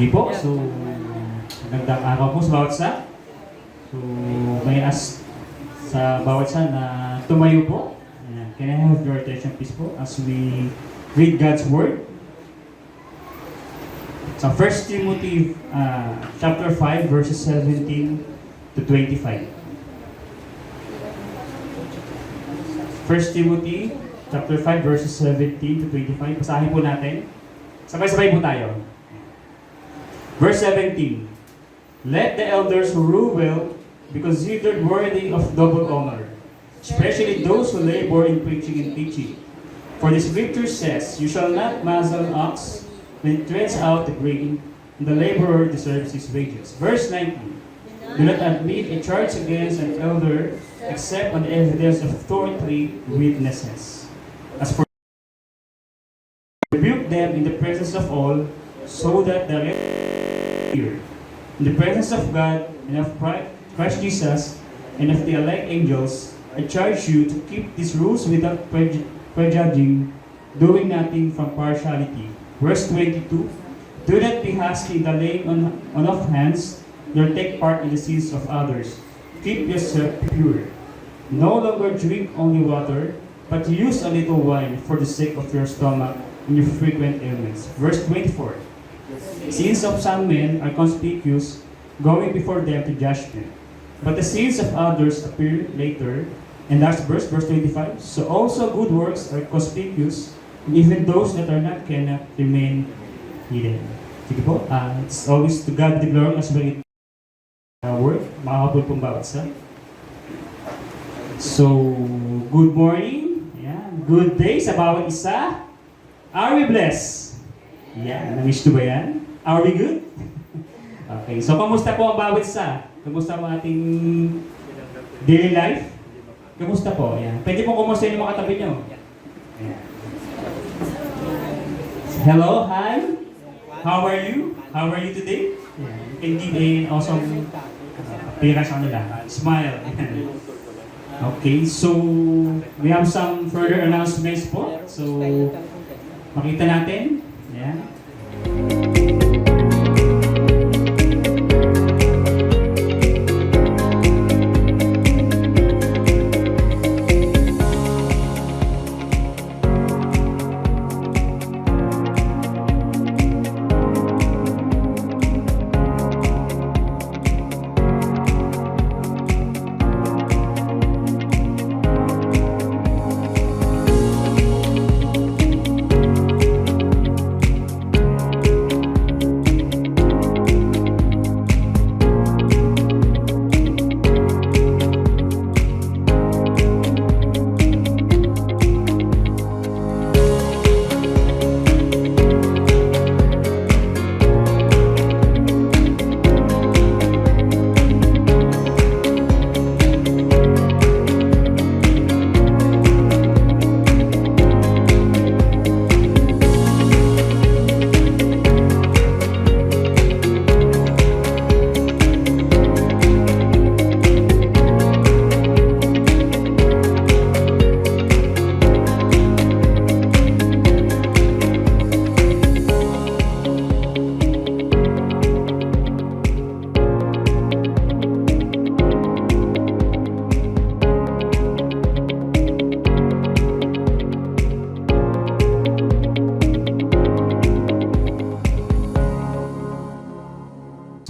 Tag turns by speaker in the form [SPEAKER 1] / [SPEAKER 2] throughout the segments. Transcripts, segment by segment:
[SPEAKER 1] Sige po, so magandang araw po sa bawat isa. So may ask sa bawat isa na tumayo po. Ayan. Can I have your attention please po as we read God's Word? Sa 1 Timothy chapter 5 verses 17 to 25. 1 Timothy chapter 5 verses 17 to 25. Basahin po natin. Sabay-sabay po tayo. Verse 17. Let the elders who rule well be considered worthy of double honor, especially those who labor in preaching and teaching. For the scripture says, you shall not muzzle an ox when it treads out the grain, and the laborer deserves his wages. Verse 19. Do not admit a charge against an elder except on the evidence of 2 or 3 witnesses. As for rebuke them in the presence of all, so that the rest hear. In the presence of God and of Christ Jesus and of the elect angels, I charge you to keep these rules without prejudging, doing nothing from partiality. Verse 22. Do not be hasty in the laying on of hands, nor take part in the sins of others. Keep yourself pure. No longer drink only water, but use a little wine for the sake of your stomach and your frequent ailments. Verse 24. Sins of some men are conspicuous, going before them to judgment. But the sins of others appear later. And last verse 25. So also good works are conspicuous, and even those that are not cannot remain hidden. Sige po, it's always to God the glory as well word, makakapul pong bawat isa. So, good morning, good day sa bawat isa. Are we blessed? Na-wish to ba yan? Are we good? Okay, so kamusta po ang bawat isa? Kamusta ang ating daily life? Kamusta po? Pwede po kumusta yung mga katabi nyo? Hello, hi. How are you? How are you today? You can give an awesome appearance on nila. Smile. Okay, so we have some further announcements po. So, makita natin.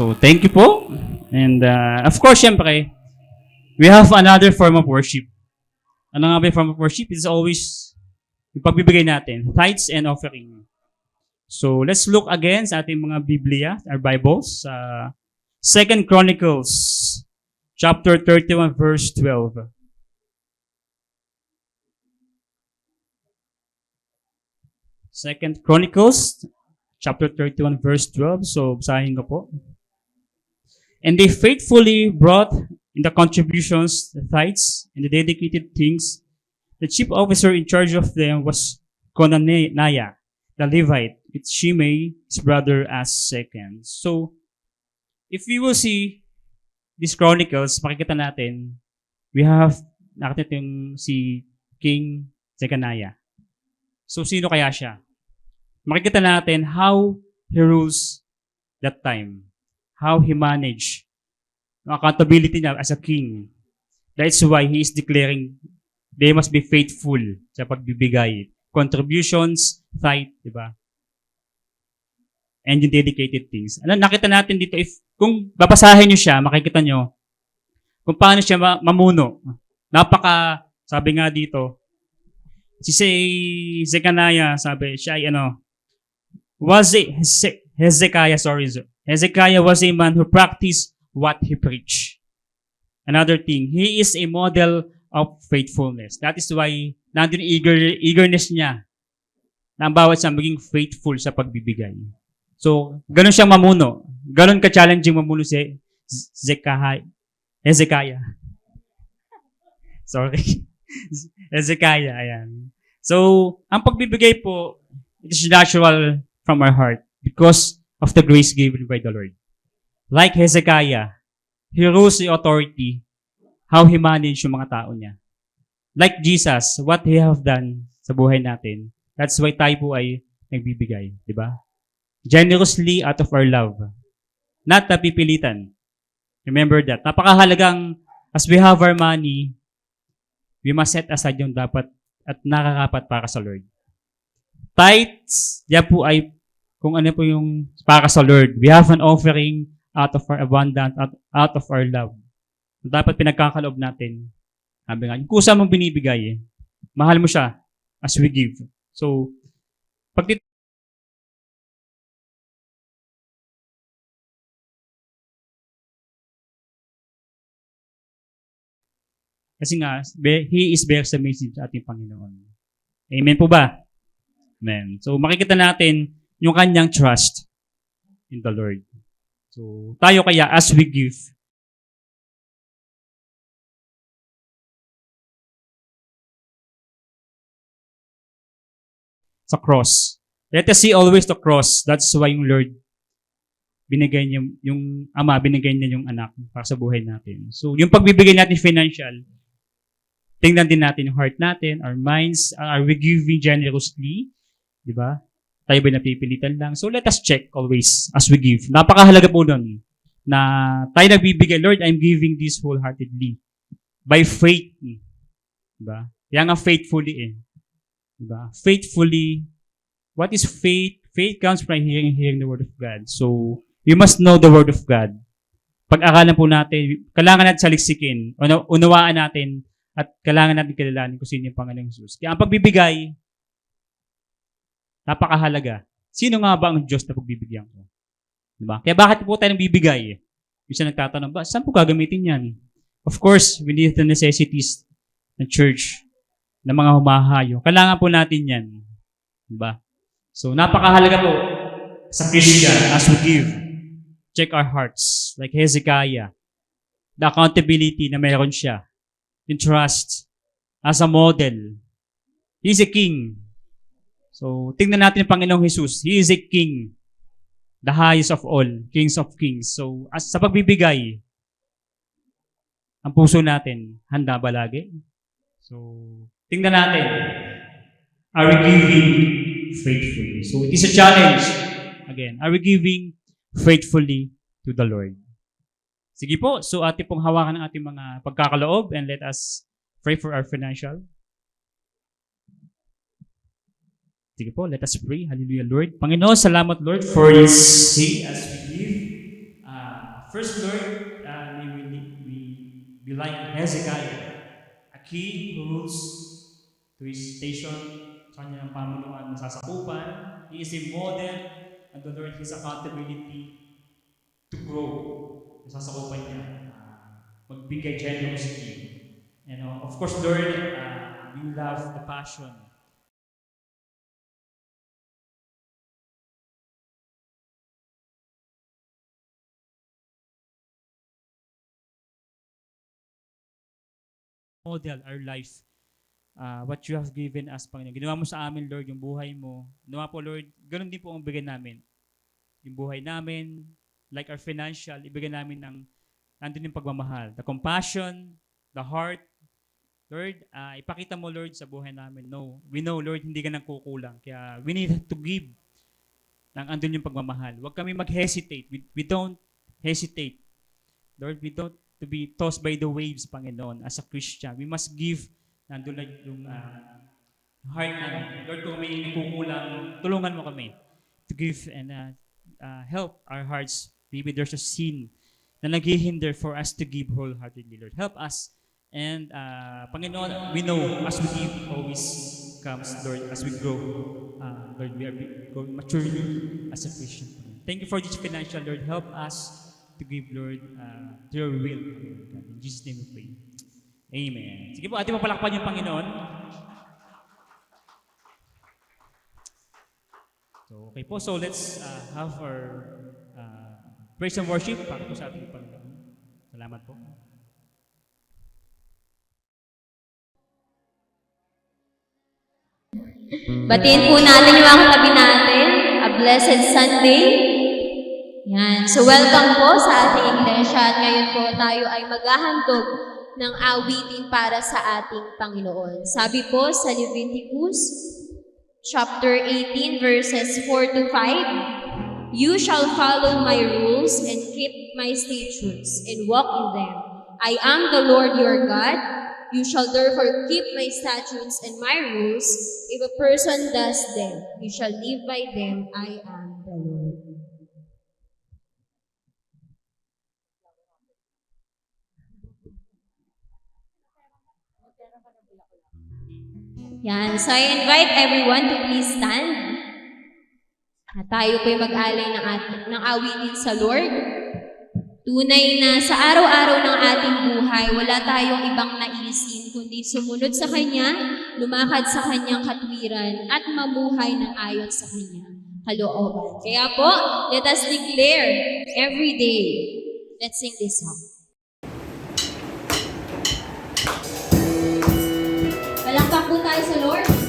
[SPEAKER 1] So, thank you po. And of course, syempre, we have another form of worship. Ano nga ba yung form of worship? It's always yung pagbibigay natin, tithes and offering. So, let's look again sa ating mga Biblia, our Bibles. 2 Chronicles, chapter 31, verse 12. Second Chronicles, chapter 31, verse 12. So, basahin ko po. And they faithfully brought in the contributions, the tithes, and the dedicated things. The chief officer in charge of them was Conaniah, the Levite, with Shimei, his brother, as second. So, if we will see these chronicles, makikita natin, we have, nakita yung si King Jeconiah. So, sino kaya siya? Makikita natin how he rules that time. How he managed ang accountability niya as a king. That's why he is declaring they must be faithful sa pagbibigay. Contributions, tithe, di ba? And yung dedicated things. Ano, nakita natin dito, kung babasahin nyo siya, makikita nyo kung paano siya mamuno. Sabi nga dito, si Zekanaya, sabi, siya ay Hezekiah was a man who practiced what he preached. Another thing, he is a model of faithfulness. That is why nandun eagerness niya na ang bawat sa maging faithful sa pagbibigay. So, ganun siyang mamuno. Ganun ka-challenging mamuno si Hezekiah. Sorry. Hezekiah, ayan. So, ang pagbibigay po, it is natural from our heart because of the grace given by the Lord. Like Hezekiah, he rules the authority, how he managed yung mga tao niya. Like Jesus, what he have done sa buhay natin, that's why tayo po ay nagbibigay, di ba? Generously out of our love. Not napipilitan. Remember that. Napakahalagang, as we have our money, we must set aside yung dapat at nakakapat para sa Lord. Tithes, yan po ay kung ano po yung para sa Lord. We have an offering out of our abundance, out of our love. Dapat pinagkakaloob natin. Sabi nga, yung kusa mong binibigay, mahal mo siya as we give. So, kasi nga, He is bears the message sa ating Panginoon. Amen po ba? Amen. So, makikita natin yung kanyang trust in the Lord. So, tayo kaya, as we give, sa cross. Let us see always the cross. That's why yung Lord, binigay niya, yung Ama, binigay niya yung anak para sa buhay natin. So, yung pagbibigay natin financial, tingnan din natin yung heart natin, our minds, are we giving generously? Di ba? Tayo ba napipilitan lang? So, let us check always as we give. Napakahalaga po nun na tayo nagbibigay, Lord, I'm giving this wholeheartedly. By faith. Di ba? Kaya nga faithfully eh. Diba? Faithfully. What is faith? Faith comes from hearing the Word of God. So, you must know the Word of God. Pag-aralan po natin, kailangan natin saliksikin, unawaan natin, at kailangan natin kilalanin kung sino yung Panginoong Jesus. Kaya ang pagbibigay, napakahalaga. Sino nga ba ang Diyos na pagbibigyan ko? Diba? Kaya bakit po tayo nagbibigay? Isa nagtatanong ba, saan po gagamitin yan? Of course, we need the necessities ng church, ng mga humahayo. Kailangan po natin yan. Diba? So, napakahalaga po sa Christian as we give. Check our hearts. Like Hezekiah. The accountability na meron siya. Yung trust. As a model. He is a king. So, tingnan natin ang Panginoong Jesus. He is a king. The highest of all. Kings of kings. So, as sa pagbibigay, ang puso natin, handa ba lagi? So, tingnan natin. Are we giving faithfully? So, it is a challenge. Again, are we giving faithfully to the Lord? Sige po. So, ating pong hawakan ng ating mga pagkakaloob and let us pray for our financial. Sige po. Let us pray. Hallelujah, Lord. Panginoon, salamat, Lord, for this day as we give. First, Lord, may we be like Hezekiah, a king who rules to his station, sa kanyang pamunuan, nasasakupan. He is a model, and the Lord, His accountability to grow. Nasasakupan niya, magbigay generously. And of course, Lord, you love the passion. Model our life. What you have given us, Panginoon. Ginawa mo sa amin, Lord, yung buhay mo. Ginawa po, Lord, ganun din po ang bigay namin. Yung buhay namin, like our financial, ibigay namin nandun yung pagmamahal. The compassion, the heart. Lord, ipakita mo, Lord, sa buhay namin. No, we know, Lord, hindi ka nang kukulang. Kaya we need to give nang andun yung pagmamahal. Huwag kami mag-hesitate. We don't hesitate. Lord, we don't to be tossed by the waves, Panginoon, as a Christian. We must give, nandun na yung heart namin. Lord, kung may kukulang, tulungan mo kami to give and help our hearts. Maybe there's a sin na naghihinder for us to give wholeheartedly, Lord. Help us. And Panginoon, we know as we give always comes, Lord, as we grow. Lord, we are growing maturely as a Christian. Thank you for this financial, Lord. Help us to give, Lord, to your will. In Jesus' name we pray. Amen. Sige po, ating mapalakpan yung Panginoon. So, okay po. So, let's have our praise and worship para po sa ating Panginoon. Salamat po.
[SPEAKER 2] Batiin po natin yung mga katabi natin. A blessed Sunday. Yan. So, welcome po sa ating iglesia. At ngayon po tayo ay maghahandog ng awitin para sa ating Panginoon. Sabi po sa Leviticus chapter 18 verses 4 to 5, "You shall follow my rules and keep my statutes and walk in them. I am the Lord your God. You shall therefore keep my statutes and my rules. If a person does them, you shall live by them. I am the Lord." Yan. So I invite everyone to please stand. At tayo po'y mag-alay ng awitin sa Lord. Tunay na sa araw-araw ng ating buhay, wala tayong ibang naisin kundi sumunod sa Kanya, lumakad sa Kanyang katwiran, at mamuhay ng ayon sa Kanyang kalooban. Kaya po, let us declare every day. Let's sing this song. Palakpak po tayo sa Lord.
[SPEAKER 3] Every day.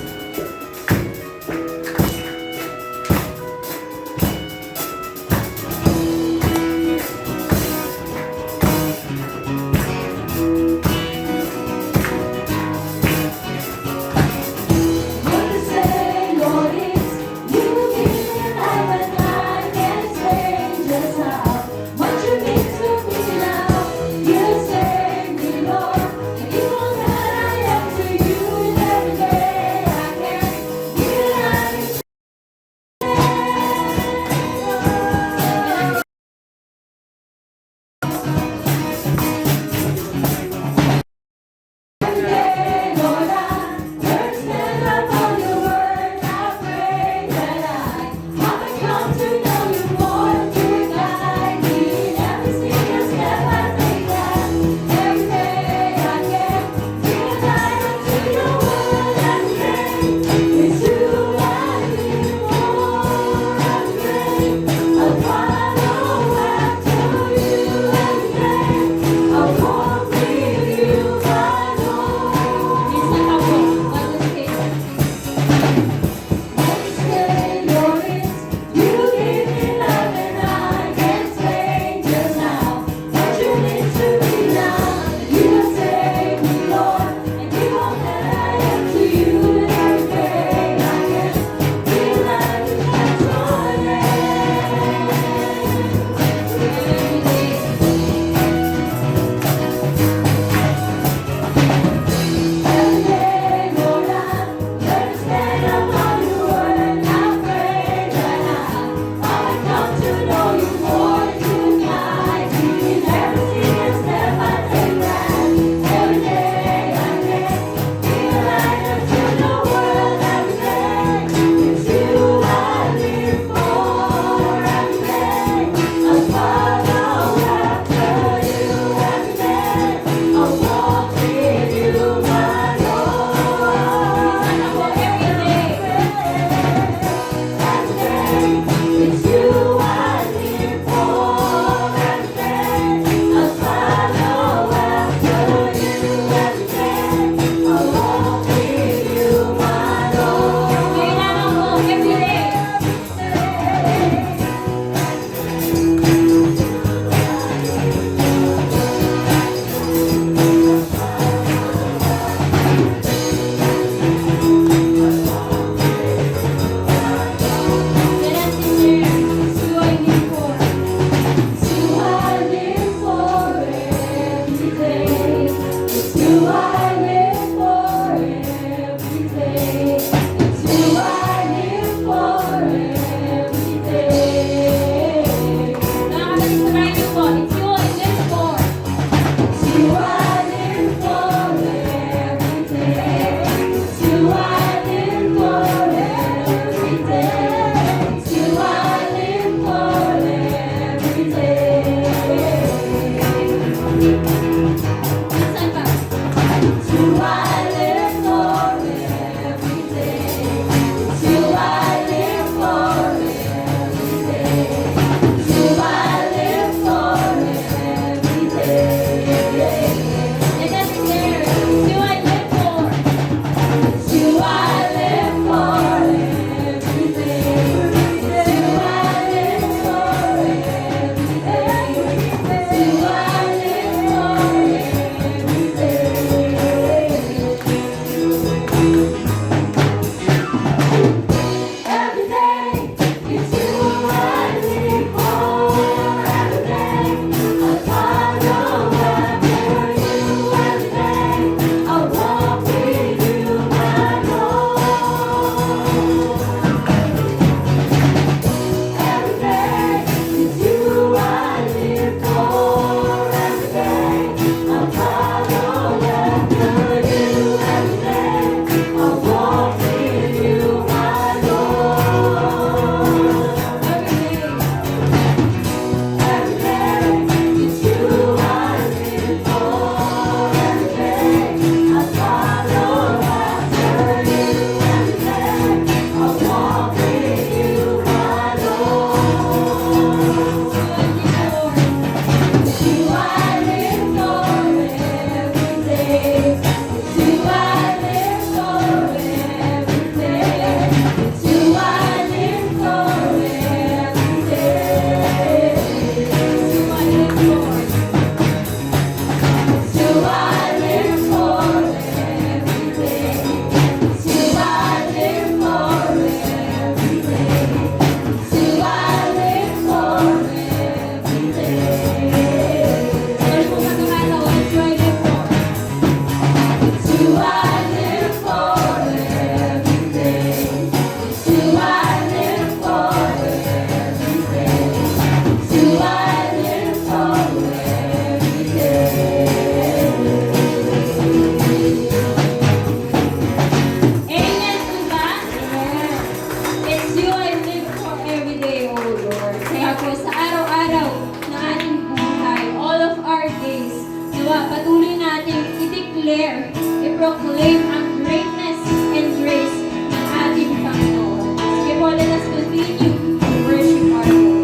[SPEAKER 3] proclaim ang greatness and grace ng ating Panginoon. Sige po, let us continue to worship our Lord.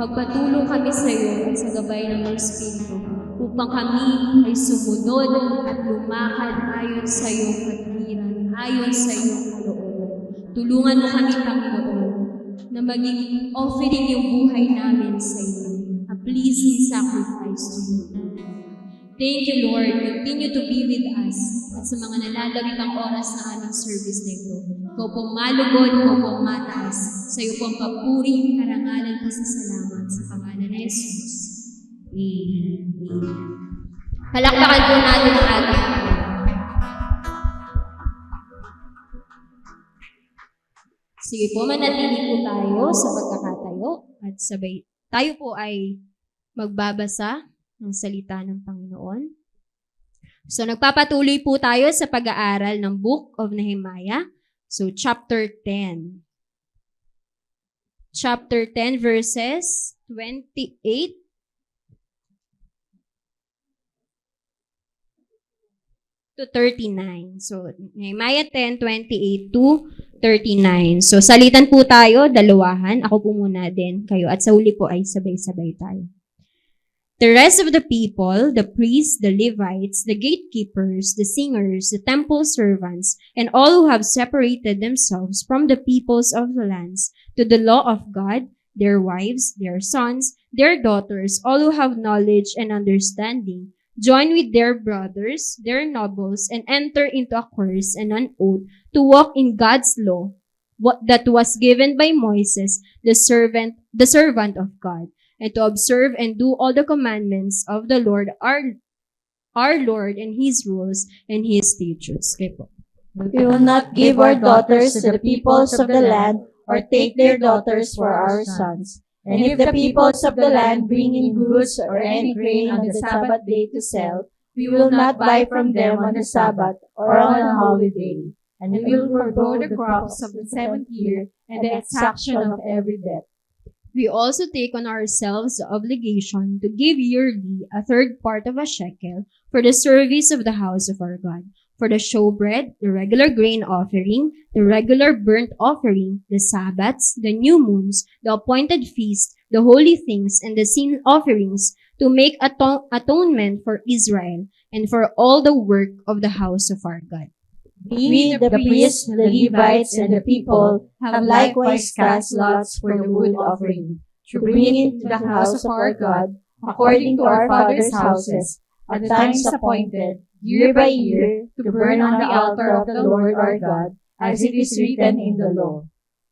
[SPEAKER 2] Magpatulong kami sa iyo at sa gabay ng iyong Espiritu upang kami ay sumunod at lumakad ayon sa iyong katwiran, ayon sa iyong kalooban. Tulungan mo kami, Panginoon, na maging offering yung buhay namin sa iyo, a pleasing sacrifice to you. Thank you, Lord. Continue to be with us at sa mga nalalawit ang oras ng aming service na ito. Ikaw pong malugod, ikaw pong mataas. Sa iyo pong papuri, karangalan, pasasalamat sa pangalan ni Jesus. Amen. Amen. Palakpakan po natin ang ating Panginoon. Sige po, manatili po tayo sa pagkakatayo at sabay tayo po ay magbabasa ng salita ng Panginoon. So, nagpapatuloy po tayo sa pag-aaral ng Book of Nehemiah. So, chapter 10. Chapter 10, verses 28 to 39. So, Nehemiah 10, 28 to 39. So, salitan po tayo, dalawahan. Ako po muna din, kayo. At sa huli po ay sabay-sabay tayo. The rest of the people, the priests, the Levites, the gatekeepers, the singers, the temple servants, and all who have separated themselves from the peoples of the lands to the law of God, their wives, their sons, their daughters, all who have knowledge and understanding, join with their brothers, their nobles, and enter into a curse and an oath to walk in God's law, that was given by Moses, the servant of God, and to observe and do all the commandments of the Lord, our Lord, and His rules and His statutes. Okay po.
[SPEAKER 4] We will not give our daughters to the peoples of the land, or take their daughters for our sons. And if the peoples of the land bring in goods or any grain on the Sabbath day to sell, we will not buy from them on the Sabbath or on a holiday. And we will forego the crops of the 7th year and the exaction of every debt.
[SPEAKER 2] We also take on ourselves the obligation to give yearly a third part of a shekel for the service of the house of our God, for the showbread, the regular grain offering, the regular burnt offering, the Sabbaths, the new moons, the appointed feast, the holy things, and the sin offerings, to make atonement for Israel and for all the work of the house of our God.
[SPEAKER 4] We, the priests, the Levites, and the people, have likewise cast lots for the wood offering, to bring it to the house of our God, according to our fathers' houses, at times appointed, year by year, to burn on the altar of the Lord our God, as it is written in the law.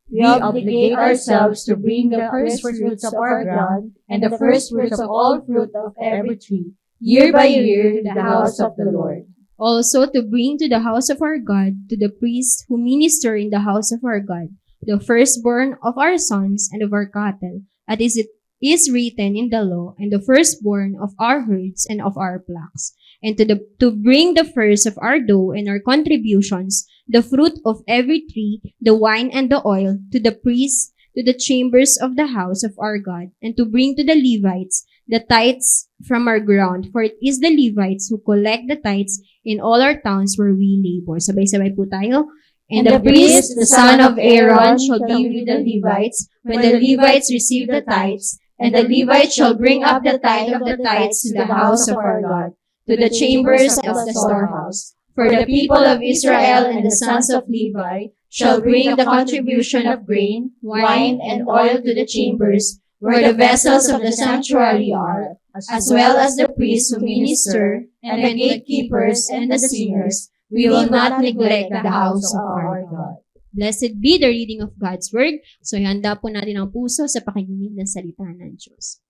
[SPEAKER 4] We obligate ourselves to bring the first fruits of our ground, and the first fruits of all fruit of every tree, year by year, to the house of the Lord.
[SPEAKER 2] Also, to bring to the house of our God, to the priests who minister in the house of our God, the firstborn of our sons and of our cattle, as it is written in the law, and the firstborn of our herds and of our flocks, and to bring the first of our dough and our contributions, the fruit of every tree, the wine and the oil, to the priests, to the chambers of the house of our God, and to bring to the Levites the tithes from our ground, for it is the Levites who collect the tithes in all our towns where we labor. Sabay-sabay po tayo. And the priest, the son of Aaron, shall be with the Levites when the Levites receive the tithes, and the Levites shall bring up the tithe of the tithes to the house of our God, to the chambers of the storehouse. For the people of Israel and the sons of Levi shall bring the contribution of grain, wine, and oil to the chambers, where the vessels of the sanctuary are, as well as the priests who minister, and the gatekeepers and the singers. We will not neglect the house of our God. Blessed be the reading of God's Word. So, ihanda po natin ang puso sa pakikinig ng salita ng Diyos.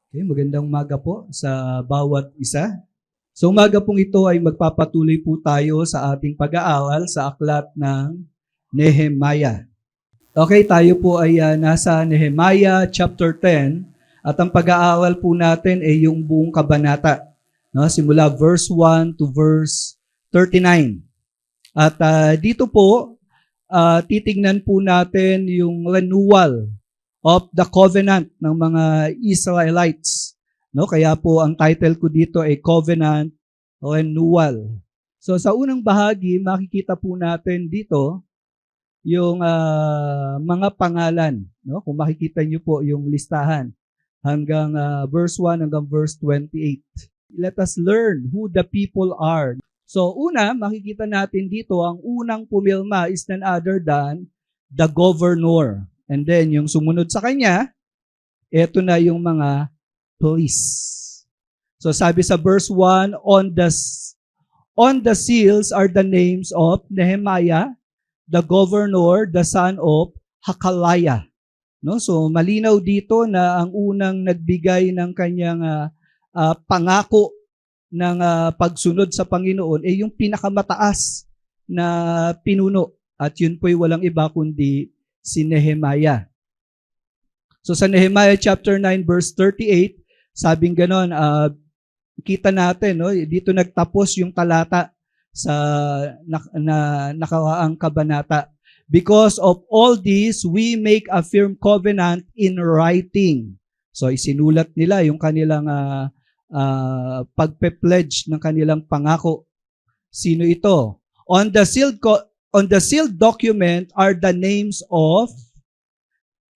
[SPEAKER 5] Okay, magandang umaga po sa bawat isa. So, umaga pong ito ay magpapatuloy po tayo sa ating pag-aaral sa aklat ng Nehemiah. Okay, tayo po ay nasa Nehemiah chapter 10 at ang pag-aaral po natin ay yung buong kabanata, no? Simula verse 1 to verse 39. At dito po, titingnan po natin yung renewal of the covenant ng mga Israelites. No? Kaya po ang title ko dito ay Covenant Renewal. So sa unang bahagi, makikita po natin dito yung mga pangalan, no? Kung makikita niyo po yung listahan hanggang verse 1 hanggang verse 28. Let us learn who the people are. So una, makikita natin dito ang unang pumilma is none other than the governor. And then yung sumunod sa kanya, eto na yung mga police. So sabi sa verse 1, on the seals are the names of Nehemiah, the governor, the son of Hakaliah. No? So malinaw dito na ang unang nagbigay ng kanyang pangako ng pagsunod sa Panginoon ay yung pinakamataas na pinuno. At yun po'y walang iba kundi si Nehemiah. So sa Nehemiah chapter 9 verse 38, sabing ganon, kita natin, no, dito nagtapos yung talata sa nakaraang kabanata. Because of all this, we make a firm covenant in writing. So isinulat nila yung kanilang pagpe-pledge ng kanilang pangako. Sino ito? On the sealed document are the names of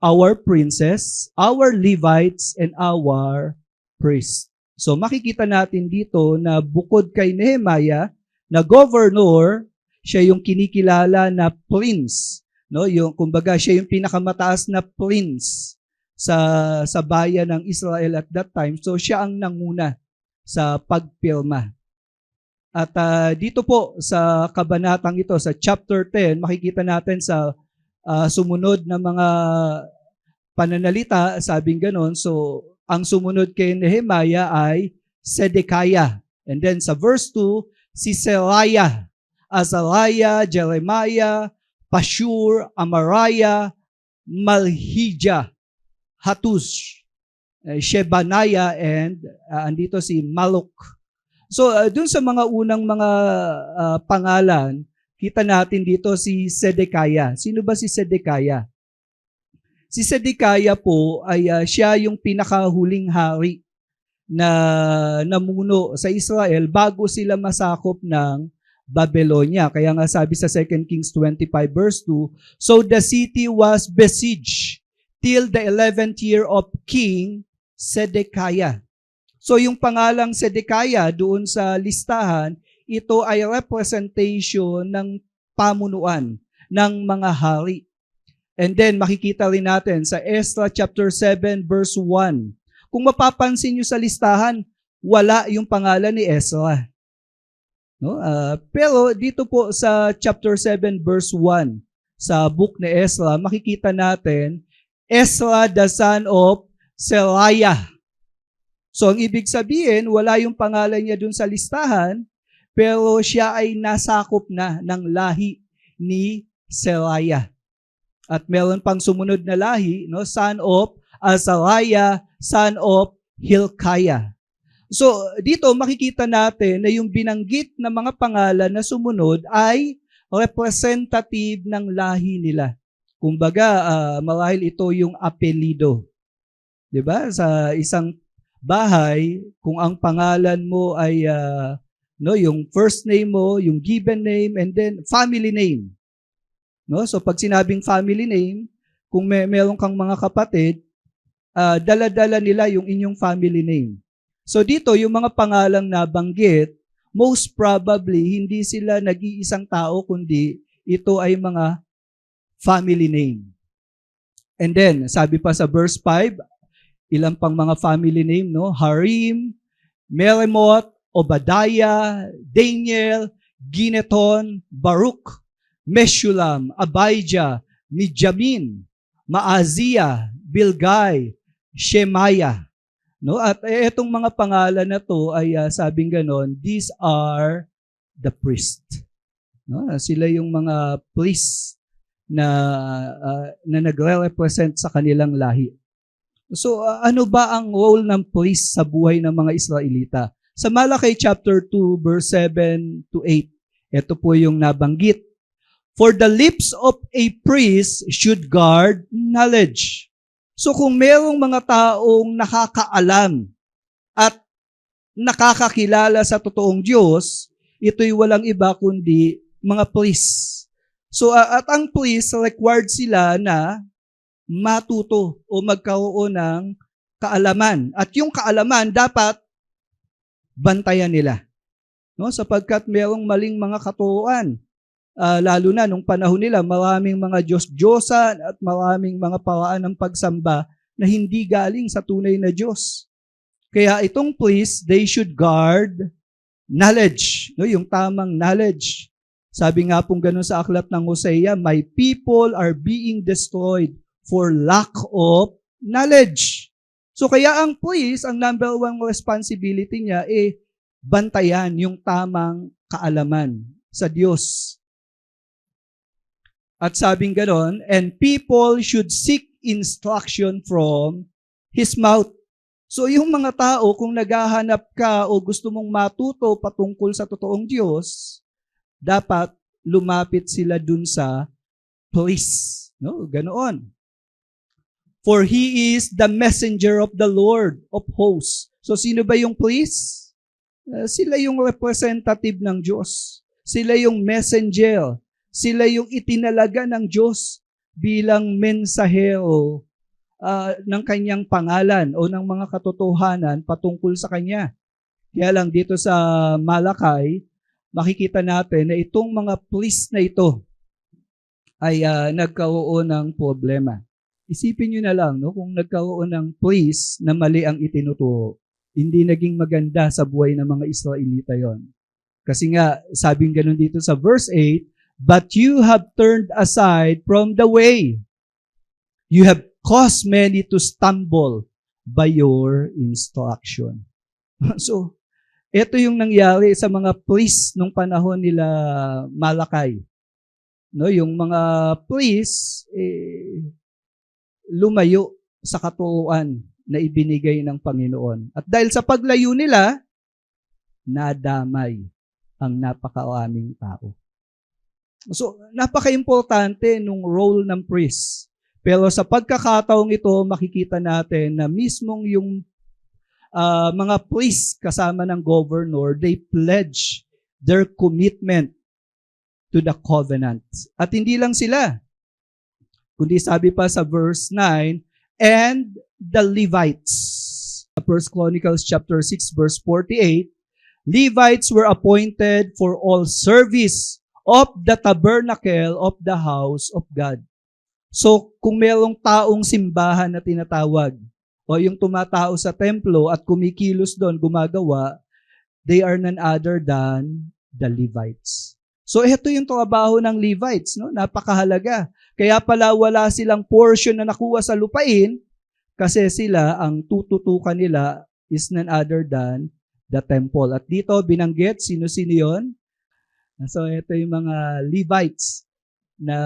[SPEAKER 5] our princes, our Levites, and our priests. So makikita natin dito na bukod kay Nehemiah na governor, siya yung kinikilala na prince, no? Yung kumbaga siya yung pinakamataas na prince sa bayan ng Israel at that time. So siya ang nanguna sa pagpirma. At dito po sa kabanatang ito, sa chapter 10, makikita natin sa sumunod na mga pananalita, sabing ganon. So ang sumunod kay Nehemiah ay Sedekiah. And then sa verse 2, si Seraiah, Azariah, Jeremiah, Pashur, Amariah, Malhijah, Hatush, Shebaniah, and andito si Maluk. So dun sa mga unang mga pangalan, kita natin dito si Sedekiah. Sino ba si Sedekiah? Si Sedekiah po ay siya yung pinakahuling hari na namuno sa Israel bago sila masakop ng Babylonia. Kaya nga sabi sa 2 Kings 25 verse 2, so the city was besieged till the 11th year of King Sedekiah. So yung pangalang Sedekiah doon sa listahan, ito ay representation ng pamunuan ng mga hari. And then makikita rin natin sa Ezra chapter 7 verse 1. Kung mapapansin niyo sa listahan, wala yung pangalan ni Ezra. No? Pero dito po sa chapter 7 verse 1 sa book ni Ezra, makikita natin Ezra the son of Seraiah. So ang ibig sabihin, wala yung pangalan niya dun sa listahan, pero siya ay nasakop na ng lahi ni Seraiah. At meron pang sumunod na lahi, no, son of Azariah, son of Hilkiah. So dito makikita natin na yung binanggit na mga pangalan na sumunod ay representative ng lahi nila. Kumbaga, marahil ito yung apelido. 'Di ba? Sa isang bahay, kung ang pangalan mo ay yung first name mo, yung given name, and then family name. No? So pag sinabing family name, kung meron kang mga kapatid, dala-dala nila yung inyong family name. So dito, yung mga pangalang nabanggit, most probably, hindi sila nag-iisang tao, kundi ito ay mga family name. And then, sabi pa sa verse 5, ilang pang mga family name, no? Harim, Meremoth, Obadiah, Daniel, Gineton, Baruch, Meshulam, Abijah, Mijamin, Maaziah, Bilgai, Shemaiah. No? At etong mga pangalan na to ay sabing ganon, these are the priest. No? Sila yung mga priest na nagre-represent sa kanilang lahi. So ano ba ang role ng priest sa buhay ng mga Israelita? Sa Malakay chapter 2 verse 7 to 8, ito po yung nabanggit. For the lips of a priest should guard knowledge. So kung merong mga taong nakakaalam at nakakakilala sa totoong Diyos, ito'y walang iba kundi mga priests. So, at ang priest, required sila na matuto o magkaroon ng kaalaman. At yung kaalaman, dapat bantayan nila. No? Sapagkat mayroong maling mga katuruan. Lalo na nung panahon nila, maraming mga Diyos-Diyosan at maraming mga paraan ng pagsamba na hindi galing sa tunay na Diyos. Kaya itong priest, they should guard knowledge. No? Yung tamang knowledge. Sabi nga pong ganun sa aklat ng Hosea, my people are being destroyed for lack of knowledge. So kaya ang priest, ang number one responsibility niya, bantayan yung tamang kaalaman sa Diyos. At sabing ganon, and people should seek instruction from His mouth. So yung mga tao, kung naghahanap ka o gusto mong matuto patungkol sa totoong Diyos, dapat lumapit sila dun sa priest. No? Ganoon. For He is the messenger of the Lord of hosts. So sino ba yung priest? Sila yung representative ng Diyos. Sila yung messenger. Sila yung itinalaga ng Diyos bilang mensahero ng kanyang pangalan o ng mga katotohanan patungkol sa kanya. Kaya lang dito sa Malakay, makikita natin na itong mga priest na ito ay nagkaroon ng problema. Isipin nyo na lang, no, kung nagkaroon ng priest na mali ang itinuturo, hindi naging maganda sa buhay ng mga Israelita yon. Kasi nga, sabing ganun dito sa verse 8, but you have turned aside from the way. You have caused many to stumble by your instruction. So, ito yung nangyari sa mga priests nung panahon nila Malakay. No, yung mga priests lumayo sa katuruan na ibinigay ng Panginoon. At dahil sa paglayo nila, nadamay ang napakaraming tao. So, napaka-importante nung role ng priest. Pero sa pagkakataong ito, makikita natin na mismong yung mga priests kasama ng governor, they pledge their commitment to the covenant. At hindi lang sila, kundi sabi pa sa verse 9, and the Levites. 1 Chronicles chapter 6 verse 48, Levites were appointed for all service of the tabernacle of the house of God. So, kung merong taong simbahan na tinatawag, o yung tumatao sa templo at kumikilos doon, gumagawa, they are none other than the Levites. So, ito yung trabaho ng Levites, no? Napakahalaga. Kaya pala wala silang portion na nakuha sa lupain, kasi sila, ang tututukan nila is none other than the temple. At dito, binanggit, sino-sino yun? So, ito yung mga Levites na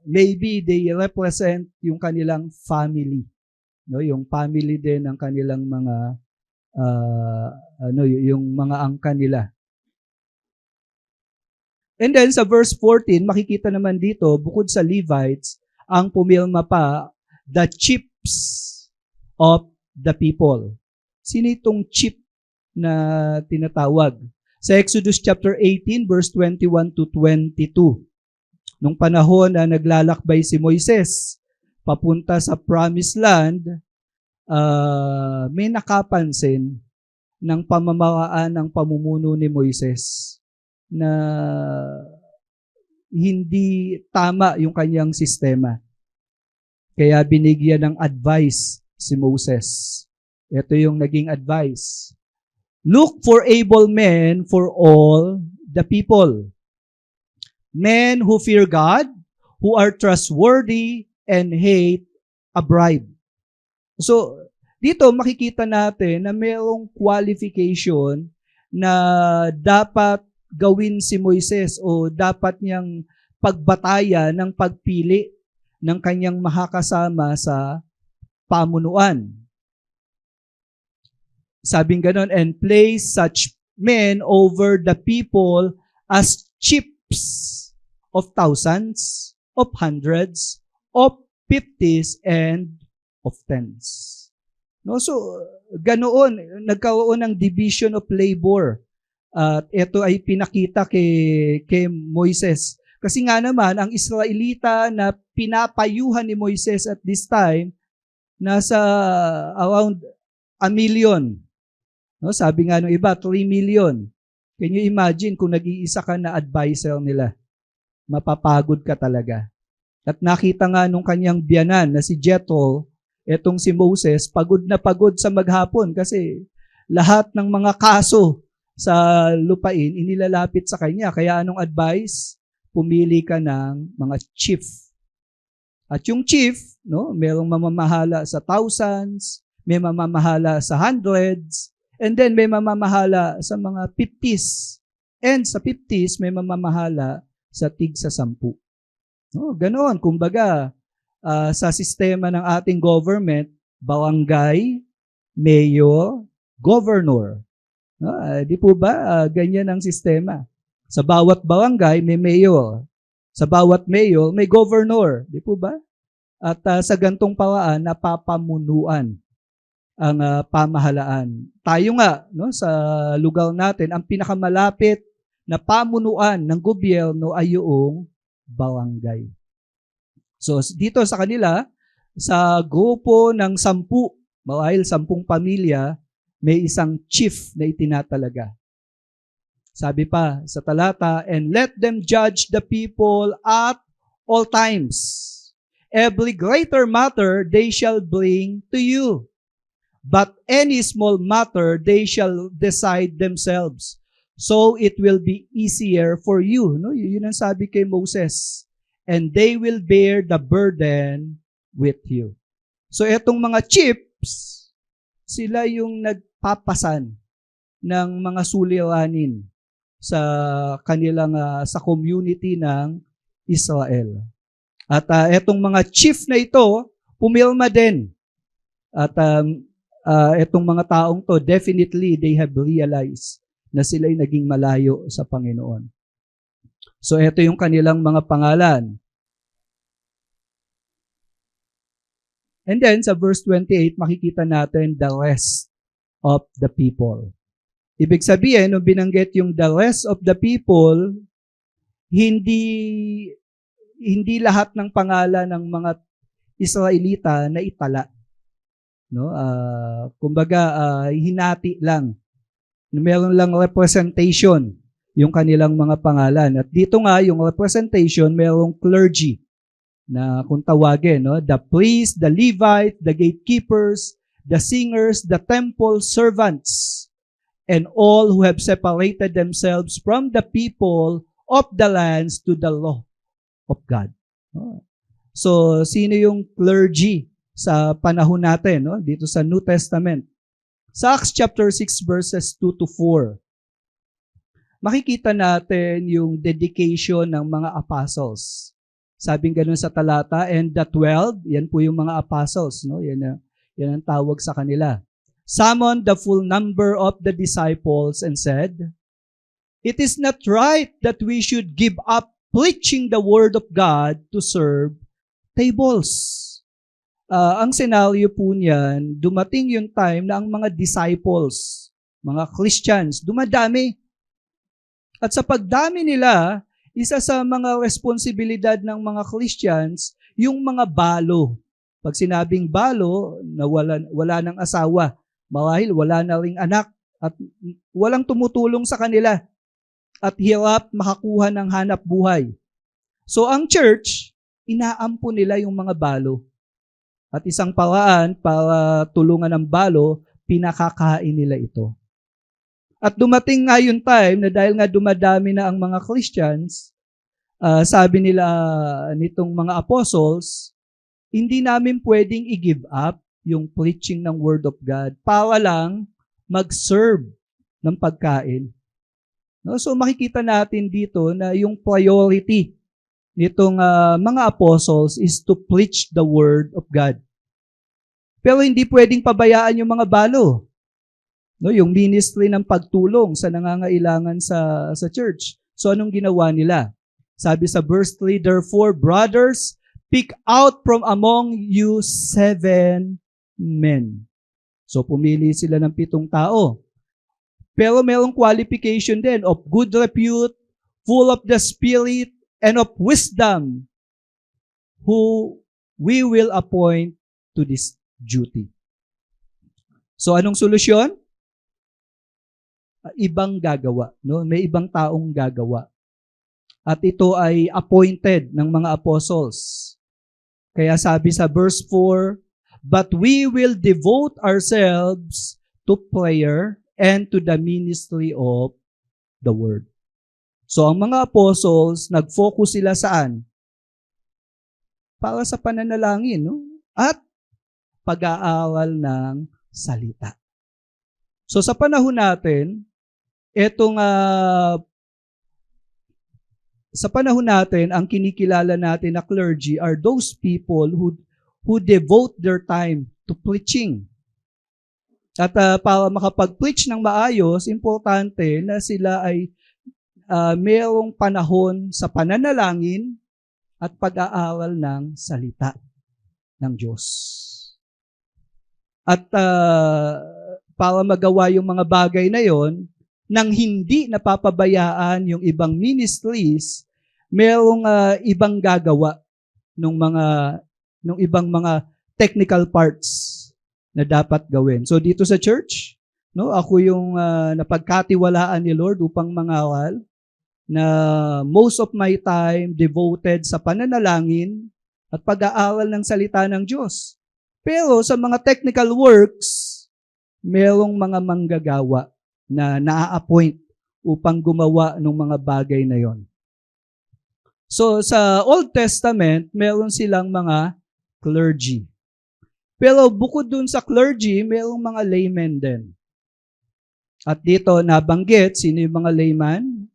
[SPEAKER 5] maybe they represent yung kanilang family. No, yung family din ng kanilang mga yung mga angkan nila. And then sa verse 14, makikita naman dito, bukod sa Levites, ang pumilma pa, the chiefs of the people. Sino itong chief na tinatawag? Sa Exodus chapter 18, verse 21 to 22. Nung panahon na naglalakbay si Moises papunta sa promised land, may nakapansin ng pamamaraan ng pamumuno ni Moises na hindi tama yung kanyang sistema. Kaya binigyan ng advice si Moses. Ito yung naging advice. Look for able men for all the people. Men who fear God, who are trustworthy, and hate a bribe. So, dito makikita natin na mayroong qualification na dapat gawin si Moises o dapat niyang pagbataya ng pagpili ng kanyang makakasama sa pamunuan. Sabing ganon, and place such men over the people as chiefs of thousands, of hundreds, of fifties, and of tens. No, so ganoon nagkaroon ng division of labor. At ito ay pinakita kay Moises. Kasi nga naman, ang Israelita na pinapayuhan ni Moises at this time, nasa around 1 million. No, sabi nga nung iba, 3 million. Can you imagine kung nag-iisa ka na advisor nila? Mapapagod ka talaga. At nakita nga nung kanyang biyanan na si Jethro, etong si Moses, pagod na pagod sa maghapon kasi lahat ng mga kaso sa lupain inilalapit sa kanya. Kaya anong advice? Pumili ka ng mga chief. At yung chief, no, merong mamamahala sa thousands, may mamamahala sa hundreds, and then may mamamahala sa mga 50s. And sa 50s, may mamamahala sa tig sa 10. No, ganoon. Kumbaga, sa sistema ng ating government, barangay, mayor, governor. No, di po ba? Ganyan ang sistema. Sa bawat barangay, may mayor. Sa bawat mayor, may governor. Di po ba? At sa gantong paraan, napapamunuan ang pamahalaan. Tayo nga, no, sa lugar natin, ang pinakamalapit na pamunuan ng gobyerno ay yung barangay. So dito sa kanila, sa grupo ng 10, dahil 10 pamilya, may isang chief na itinatalaga. Sabi pa sa talata, and let them judge the people at all times. Every greater matter they shall bring to you. But any small matter they shall decide themselves. So it will be easier for you. No? Yun ang sabi kay Moses. And they will bear the burden with you. So etong mga chiefs, sila yung nagpapasan ng mga suliranin sa kanilang sa community ng Israel. At etong mga chief na ito, pumirma din. At etong mga taong to, definitely they have realized na sila'y naging malayo sa Panginoon. So ito yung kanilang mga pangalan. And then sa verse 28, makikita natin the rest of the people. Ibig sabihin, nung binanggit yung the rest of the people, hindi lahat ng pangalan ng mga Israelita na itala. No? Kumbaga, hinati lang. Meron lang representation yung kanilang mga pangalan. At dito nga, yung representation, merong clergy na kung tawagin, no? The priests, the Levite, the gatekeepers, the singers, the temple servants, and all who have separated themselves from the people of the lands to the law of God. So, sino yung clergy sa panahon natin, no? Dito sa New Testament? Sa Acts chapter 6 verses 2 to 4, makikita natin yung dedication ng mga apostles. Sabing ganun sa talata, and the 12, yan po yung mga apostles, no? Yan ang tawag sa kanila. Summoned the full number of the disciples and said, it is not right that we should give up preaching the word of God to serve tables. Ang senaryo po niyan, dumating yung time na ang mga disciples, mga Christians, dumadami. At sa pagdami nila, isa sa mga responsibilidad ng mga Christians, yung mga balo. Pag sinabing balo, na wala ng asawa, marahil wala na ring anak, at walang tumutulong sa kanila, at hirap makakuha ng hanap buhay. So ang church, inaampo nila yung mga balo. At isang paraan para tulungan ng balo, pinakakain nila ito. At dumating nga yung time na dahil nga dumadami na ang mga Christians, sabi nila nitong mga apostles, hindi namin pwedeng i-give up yung preaching ng Word of God para lang mag-serve ng pagkain. No? So makikita natin dito na yung priority nitong mga apostles is to preach the Word of God. Pero hindi pwedeng pabayaan yung mga balo. No, yung ministry ng pagtulong sa nangangailangan sa church. So anong ginawa nila? Sabi sa verse 3, therefore, brothers, pick out from among you 7 men. So pumili sila ng 7 tao. Pero merong qualification din of good repute, full of the Spirit, and of wisdom who we will appoint to this duty. So anong solusyon? Ibang gagawa, no? May ibang taong gagawa. At ito ay appointed ng mga apostles. Kaya sabi sa verse 4, but we will devote ourselves to prayer and to the ministry of the word. So ang mga apostles, nag-focus sila saan? Para sa pananalangin, no? At pag-aaral ng salita. So sa panahon natin, sa panahon natin, ang kinikilala natin na clergy are those people who devote their time to preaching. At para makapag-preach ng maayos, importante na sila ay mayroong panahon sa pananalangin at pag-aaral ng salita ng Diyos. At para magawa yung mga bagay na yon, nang hindi napapabayaan yung ibang ministries, mayroong ibang gagawa nung ibang mga technical parts na dapat gawin. So dito sa church, no, ako yung napagkatiwalaan ni Lord upang mangaral, na most of my time devoted sa pananalangin at pag-aaral ng salita ng Diyos. Pero sa mga technical works, mayroong mga manggagawa na naa-appoint upang gumawa ng mga bagay na yon. So sa Old Testament, meron silang mga clergy. Pero bukod dun sa clergy, mayroong mga laymen din. At dito nabanggit, sino yung mga layman?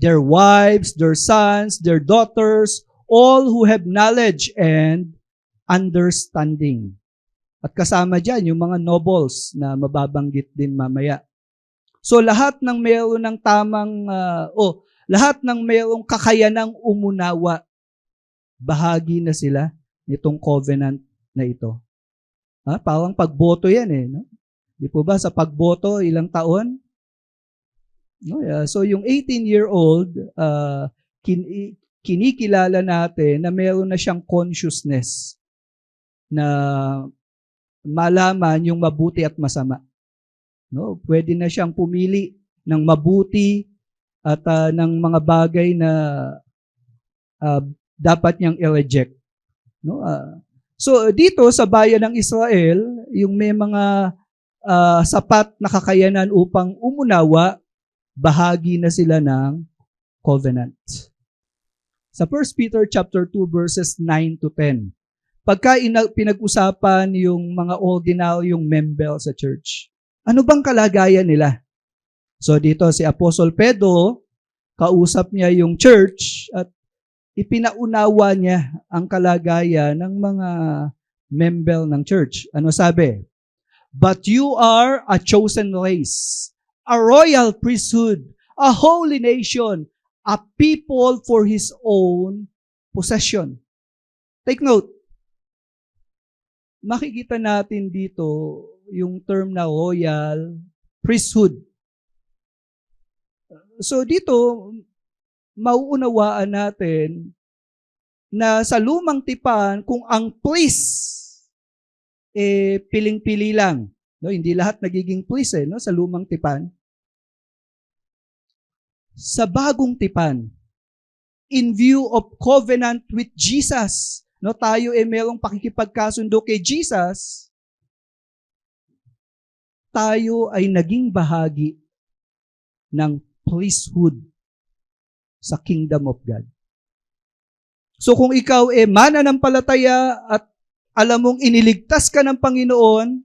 [SPEAKER 5] Their wives, their sons, their daughters, all who have knowledge and understanding. At kasama dyan yung mga nobles na mababanggit din mamaya. So lahat ng mayroon ng lahat ng mayroong kakayanang umunawa, bahagi na sila nitong covenant na ito. Parang pagboto yan eh. No? Di po ba sa pagboto, ilang taon? No? So yung 18-year-old, kinikilala natin na mayroon na siyang consciousness na malaman yung mabuti at masama. No, pwede na siyang pumili ng mabuti at ng mga bagay na dapat niyang i-reject. No? So dito sa bayan ng Israel, yung may mga sapat na kakayanan upang umunawa, bahagi na sila ng covenant. Sa 1 Peter chapter 2 verses 9 to 10. Pagka pinag-usapan yung mga ordinaryong member sa church, ano bang kalagayan nila? So dito si Apostle Pedro, kausap niya yung church at ipinaunawa niya ang kalagayan ng mga member ng church. Ano sabi? But you are a chosen race, a royal priesthood, a holy nation, a people for His own possession. Take note. Makikita natin dito yung term na royal priesthood. So dito, mauunawaan natin na sa lumang tipan, kung ang priest, piling-pili lang. No? Hindi lahat nagiging priest no? Sa lumang tipan. Sa bagong tipan, in view of covenant with Jesus, no, tayo merong pakikipagkasundo kay Jesus, tayo ay naging bahagi ng priesthood sa kingdom of God. So kung ikaw mananampalataya at alam mong iniligtas ka ng Panginoon,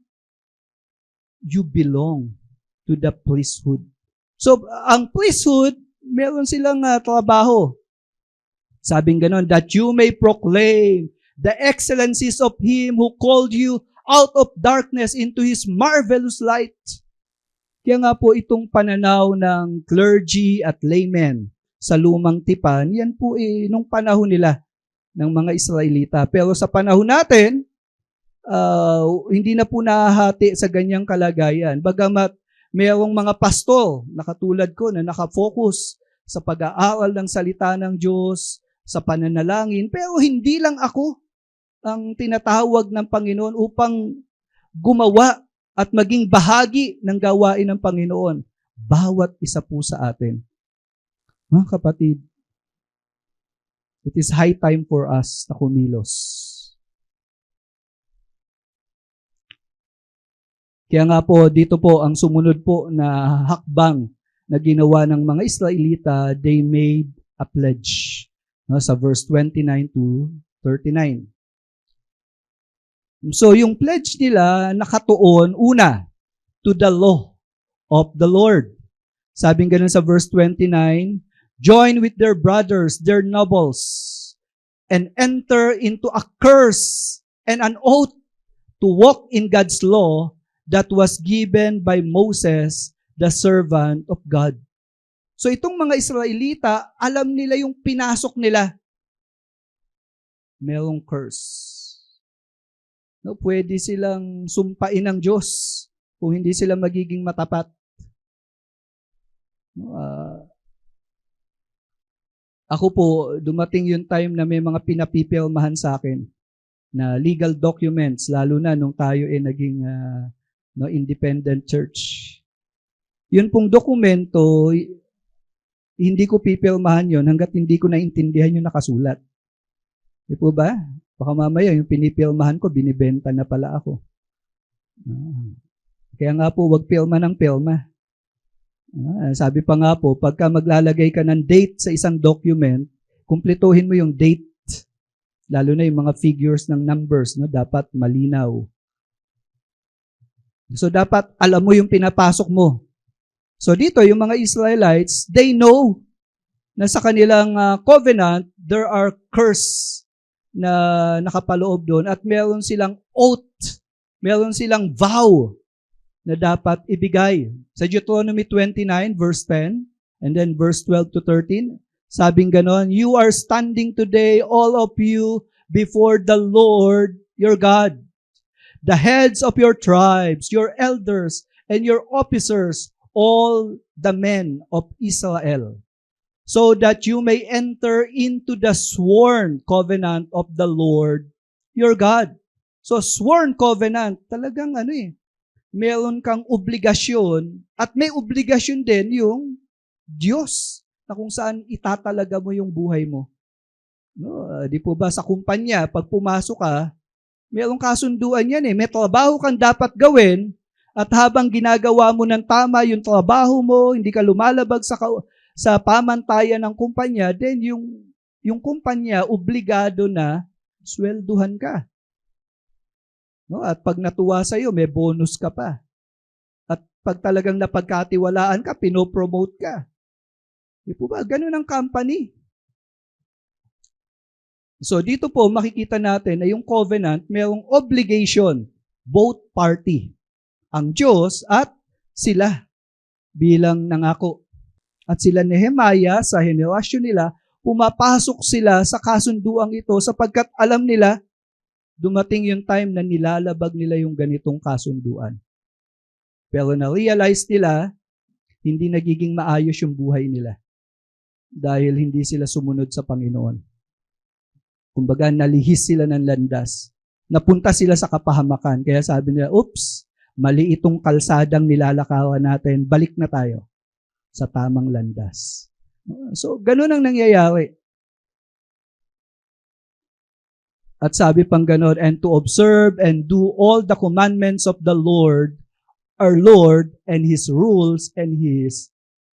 [SPEAKER 5] you belong to the priesthood. So ang priesthood, meron silang trabaho. Sabing ganon, that you may proclaim the excellencies of Him who called you out of darkness into His marvelous light. Kaya nga po itong pananaw ng clergy at laymen sa lumang tipan, yan po nung panahon nila ng mga Israelita. Pero sa panahon natin, hindi na po nahahati sa ganyang kalagayan. Bagamat mayroong mga pastor na katulad ko na nakafocus sa pag-aaral ng salita ng Diyos, sa pananalangin, pero hindi lang ako ang tinatawag ng Panginoon upang gumawa at maging bahagi ng gawain ng Panginoon. Bawat isa po sa atin. Mga kapatid, it is high time for us na kumilos. Kaya nga po, dito po ang sumunod po na hakbang na ginawa ng mga Israelita, they made a pledge. No, sa verse 29 to 39. So yung pledge nila nakatuon, una, to the law of the Lord. Sabing ganun sa verse 29, join with their brothers, their nobles, and enter into a curse and an oath to walk in God's law that was given by Moses, the servant of God. So itong mga Israelita, alam nila yung pinasok nila. Merong curse. No, pwede silang sumpain ng Diyos kung hindi sila magiging matapat. No, ako po, dumating yung time na may mga pinapipirmahan sa akin na legal documents, lalo na nung tayo naging independent church. Yun pong dokumento, hindi ko pipirmahan yun hanggat hindi ko naintindihan yung nakasulat. Di po ba? Baka mamaya yung pinipirmahan ko, binibenta na pala ako. Kaya nga po, wag pirma ng pirma. Sabi pa nga po, pagka maglalagay ka ng date sa isang document, kumpletuhin mo yung date. Lalo na yung mga figures ng numbers, no? Dapat malinaw. So dapat alam mo yung pinapasok mo. So dito, yung mga Israelites, they know na sa kanilang covenant, there are curse na nakapaloob doon at meron silang oath, meron silang vow na dapat ibigay. Sa Deuteronomy 29, verse 10, and then verse 12 to 13, sabing ganon, you are standing today, all of you, before the Lord your God. The heads of your tribes, your elders, and your officers, all the men of Israel, so that you may enter into the sworn covenant of the Lord your God. So, sworn covenant, talagang meron kang obligasyon, at may obligasyon din yung Diyos, na kung saan itatalaga mo yung buhay mo. No, di po ba sa kumpanya, pag pumasok ka, merong kasunduan yan May trabaho kang dapat gawin, at habang ginagawa mo ng tama yung trabaho mo, hindi ka lumalabag sa pamantayan ng kumpanya, then yung kumpanya obligado na swelduhan ka. No? At pag natuwa sa'yo, may bonus ka pa. At pag talagang napagkatiwalaan ka, pinopromote ka. Di po ba? Ganun ang company. So dito po, makikita natin na yung covenant, mayroong obligation, both party. Ang Diyos at sila bilang nangako. At sila Nehemiah, sa henerasyon nila, pumapasok sila sa kasunduang ito sapagkat alam nila, dumating yung time na nilalabag nila yung ganitong kasunduan. Pero na-realize nila, hindi nagiging maayos yung buhay nila dahil hindi sila sumunod sa Panginoon. Kumbaga, nalihis sila ng landas. Napunta sila sa kapahamakan. Kaya sabi nila, oops, mali itong kalsadang nilalakawan natin, balik na tayo sa tamang landas. So, ganun ang nangyayari. At sabi pang ganun, and to observe and do all the commandments of the Lord, our Lord, and His rules and His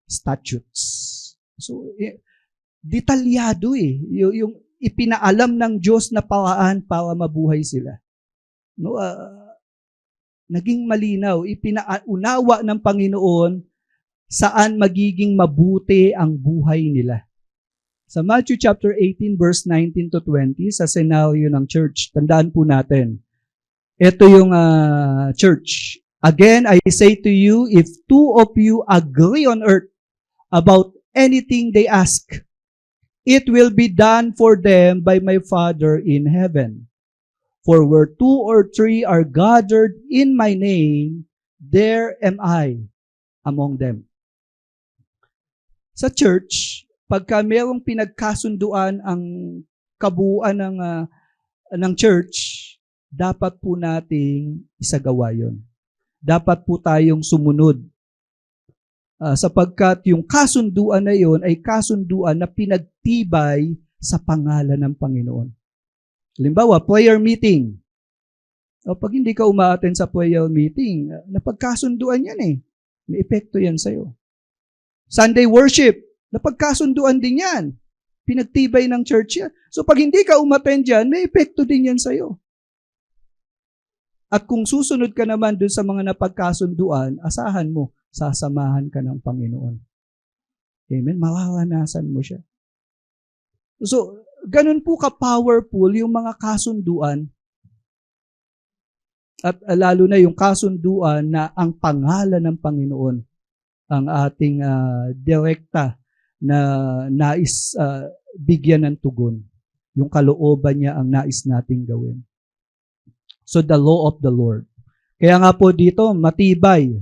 [SPEAKER 5] statutes. So, detalyado yung ipinaalam ng Diyos na paraan para mabuhay sila. No, naging malinaw, ipinaunawa ng Panginoon saan magiging mabuti ang buhay nila. Sa Matthew chapter 18 verse 19 to 20, sa senaryo ng church, tandaan po natin. Ito yung church. Again, I say to you, if two of you agree on earth about anything they ask, it will be done for them by my Father in heaven. For where two or three are gathered in my name, there am I among them. Sa church, pagka mayroong pinagkasunduan ang kabuuan ng church, dapat po nating isagawa yun. Dapat po tayong sumunod. Sapagkat yung kasunduan na yun ay kasunduan na pinagtibay sa pangalan ng Panginoon. Halimbawa, prayer meeting. O pag hindi ka umaattend sa prayer meeting, napagkasunduan yan eh. May epekto yan sa'yo. Sunday worship, napagkasunduan din yan. Pinagtibay ng church yan. So pag hindi ka umattend dyan, may epekto din yan sa'yo. At kung susunod ka naman dun sa mga napagkasunduan, asahan mo, sasamahan ka ng Panginoon. Amen? Mararanasan mo siya. So, ganun po ka-powerful yung mga kasunduan. At lalo na yung kasunduan na ang pangalan ng Panginoon ang ating direkta na nais bigyan ng tugon. Yung kalooban niya ang nais nating gawin. So the law of the Lord. Kaya nga po dito, matibay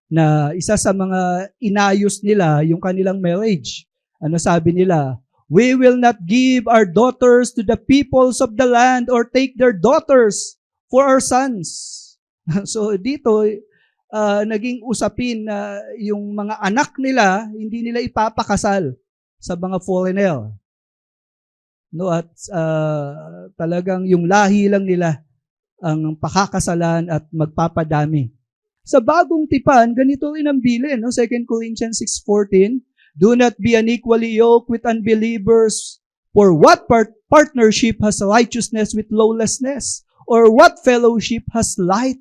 [SPEAKER 5] na isa sa mga inayos nila yung kanilang marriage. Ano sabi nila? We will not give our daughters to the peoples of the land or take their daughters for our sons. So dito, naging usapin na yung mga anak nila, hindi nila ipapakasal sa mga foreigner. No, at talagang yung lahi lang nila ang pakakasalan at magpapadami. Sa bagong tipan, ganito rin ang bilin. No? 2 Corinthians 6:14, do not be unequally yoked with unbelievers, for what partnership has righteousness with lawlessness? Or what fellowship has light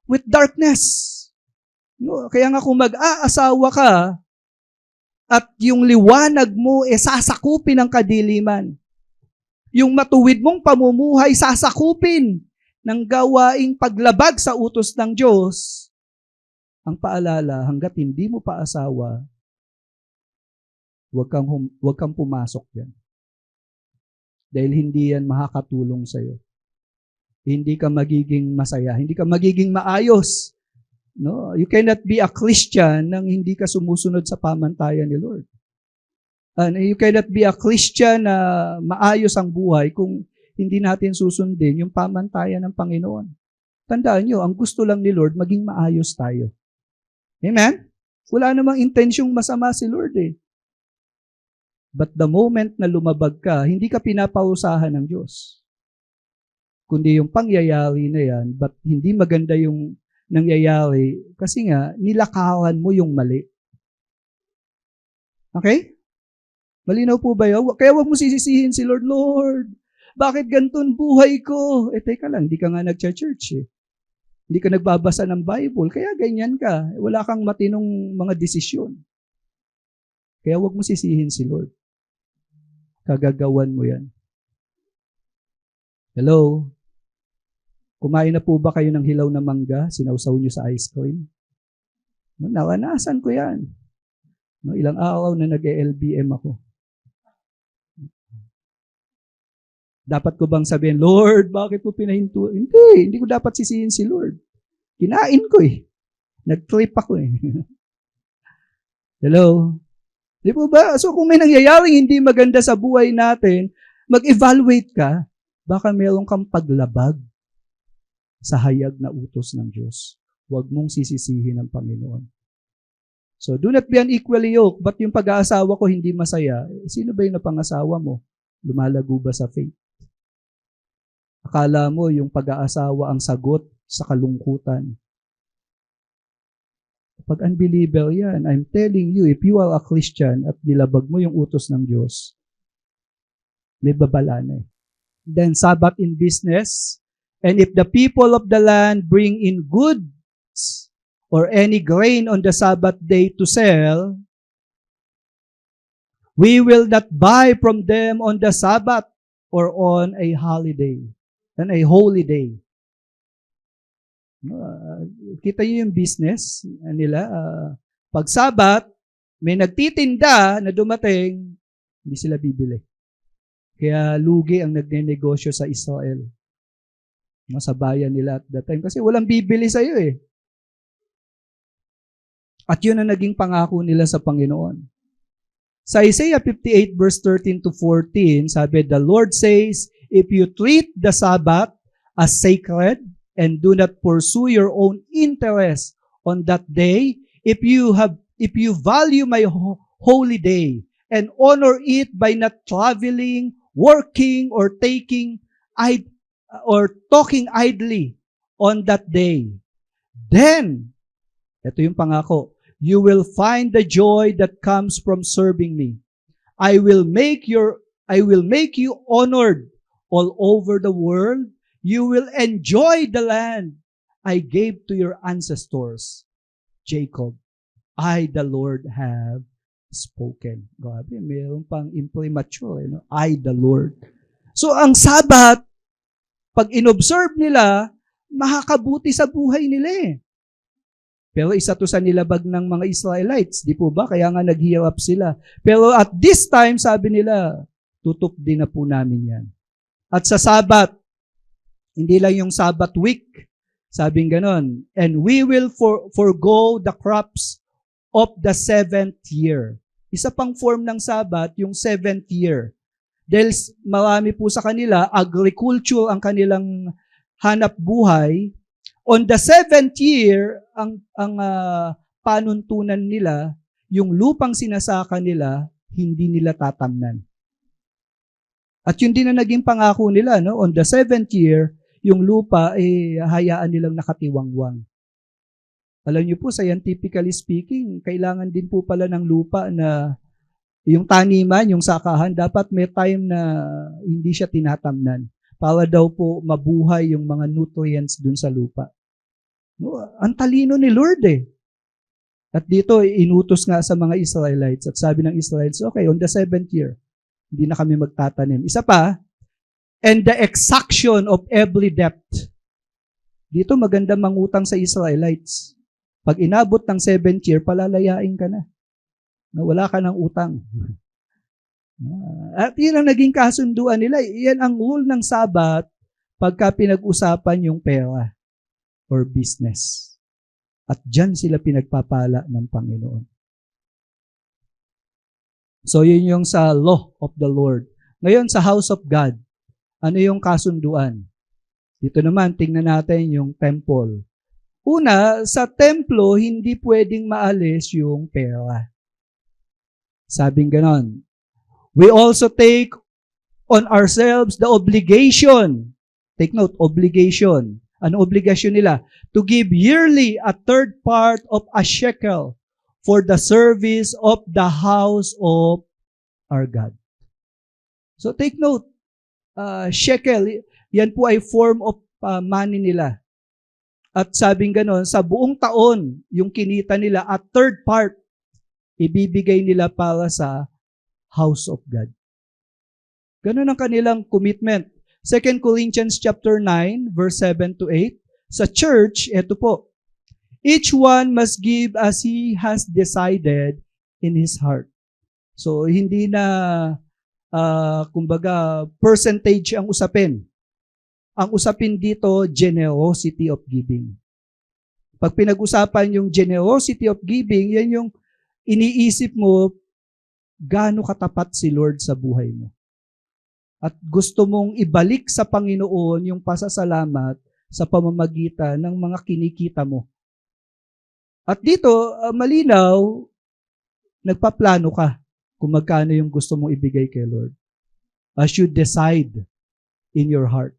[SPEAKER 5] with darkness? No? Kaya nga kung mag-aasawa ka, at yung liwanag mo sasakupin ng kadiliman. Yung matuwid mong pamumuhay sasakupin ng gawaing paglabag sa utos ng Diyos. Ang paalala, hanggat hindi mo pa asawa, huwag kang pumasok yan. Dahil hindi yan makakatulong sa'yo. Hindi ka magiging masaya, hindi ka magiging maayos. No? You cannot be a Christian nang hindi ka sumusunod sa pamantayan ni Lord. And you cannot be a Christian na maayos ang buhay kung hindi natin susundin yung pamantayan ng Panginoon. Tandaan nyo, ang gusto lang ni Lord, maging maayos tayo. Amen? Wala namang intensyong masama si Lord eh. But the moment na lumabag ka, hindi ka pinapausahan ng Diyos. Kundi yung pangyayari na yan, but hindi maganda yung nangyayari kasi nga, nilakaran mo yung mali. Okay? Malinaw po ba yun? Kaya wag mo sisisihin si Lord, Lord, bakit ganitong buhay ko? Teka lang, hindi ka nga nag-church eh. Hindi ka nagbabasa ng Bible, kaya ganyan ka. Wala kang matinong mga desisyon. Kaya wag mo sisihin si Lord. Kagagawan mo yan. Hello? Kumain na po ba kayo ng hilaw na mangga? Sinawsaw nyo sa ice cream? No, naranasan ko yan. No, ilang araw na nag-LBM ako. Dapat ko bang sabihin, Lord, bakit mo pinahinto? Hindi ko dapat sisihin si Lord. Kinain ko eh. Nag-trip ako eh. Hello? Di po ba? So kung may nangyayaring hindi maganda sa buhay natin, mag-evaluate ka, baka meron kang paglabag sa hayag na utos ng Diyos. Huwag mong sisisihin ang Panginoon. So do not be unequally yoked. But yung pag-aasawa ko hindi masaya, sino ba yung napangasawa mo? Lumalago ba sa faith? Akala mo yung pag-aasawa ang sagot sa kalungkutan. Pag unbeliever yan, I'm telling you, if you are a Christian at nilabag mo yung utos ng Diyos, may babala na eh. Then Sabbath in business, and if the people of the land bring in goods or any grain on the Sabbath day to sell, we will not buy from them on the Sabbath or on a holiday, on a holy day. Kita niyo yung business nila. Pag Sabbath, may nagtitinda na dumating, hindi sila bibili. Kaya lugi ang nagnenegosyo sa Israel. Sa bayan nila at that time. Kasi walang bibili sa iyo eh. At yun ang naging pangako nila sa Panginoon. Sa Isaiah 58 verse 13 to 14, sabi, the Lord says, if you treat the Sabbath as sacred and do not pursue your own interest on that day, if you value my holy day and honor it by not traveling, working, or talking idly on that day, then, ito yung pangako, you will find the joy that comes from serving me. I will make you honored all over the world. You will enjoy the land I gave to your ancestors, Jacob. I, the Lord, have spoken. Grabe, mayroon pang imprimature. I, the Lord. So, ang Sabbath, pag inobserve nila, makakabuti sa buhay nila eh. Pero isa to sa nilabag ng mga Israelites, di po ba? Kaya nga naghihirap sila. Pero at this time, sabi nila, tutup din na po namin yan. At sa Sabbath, hindi lang yung Sabbath week, sabing ganon, and we will forgo the crops of the 7th year. Isa pang form ng Sabbath, yung 7th year. Dahil marami po sa kanila, agriculture ang kanilang hanap buhay. On the 7th year, ang panuntunan nila, yung lupang sinasaka nila, hindi nila tatamnan. At yun din na naging pangako nila, no? On the 7th year, yung lupa, hayaan nilang nakatiwangwang. Alam niyo po, scientifically speaking, kailangan din po pala ng lupa na yung taniman, yung sakahan, dapat may time na hindi siya tinatamnan para daw po mabuhay yung mga nutrients dun sa lupa. No, ang talino ni Lord eh. At dito, inutos nga sa mga Israelites at sabi ng Israelites, okay, on the 7th year, hindi na kami magtatanim. Isa pa, and the exaction of every debt. Dito maganda mangutang sa Israelites. Pag inabot ng 7th year, palalayain ka na. Wala ka ng utang. At yun ang naging kasunduan nila. Yan ang rule ng Sabbath pagka pinag-usapan yung pera or business. At dyan sila pinagpapala ng Panginoon. So yun yung sa law of the Lord. Ngayon sa house of God, ano yung kasunduan? Dito naman, tingnan natin yung temple. Una, sa templo, hindi pwedeng maalis yung pera. Sabing ganon. We also take on ourselves the obligation. Take note, obligation. Ano obligasyon nila? To give yearly a third part of a shekel for the service of the house of our God. So take note, shekel, yan po ay form of money nila. At sabing ganon, sa buong taon, yung kinita nila, a third part, ibibigay nila para sa house of God. Ganon ang kanilang commitment. 2 Corinthians chapter 9, verse 7 to 8. Sa church, eto po, each one must give as he has decided in his heart. So, hindi na, kumbaga, percentage ang usapin. Ang usapin dito, generosity of giving. Pag pinag-usapan yung generosity of giving, yan yung iniisip mo, gaano katapat si Lord sa buhay mo. At gusto mong ibalik sa Panginoon yung pasasalamat sa pamamagitan ng mga kinikita mo. At dito, malinaw, nagpaplano ka kung magkano yung gusto mong ibigay kay Lord. As you decide in your heart.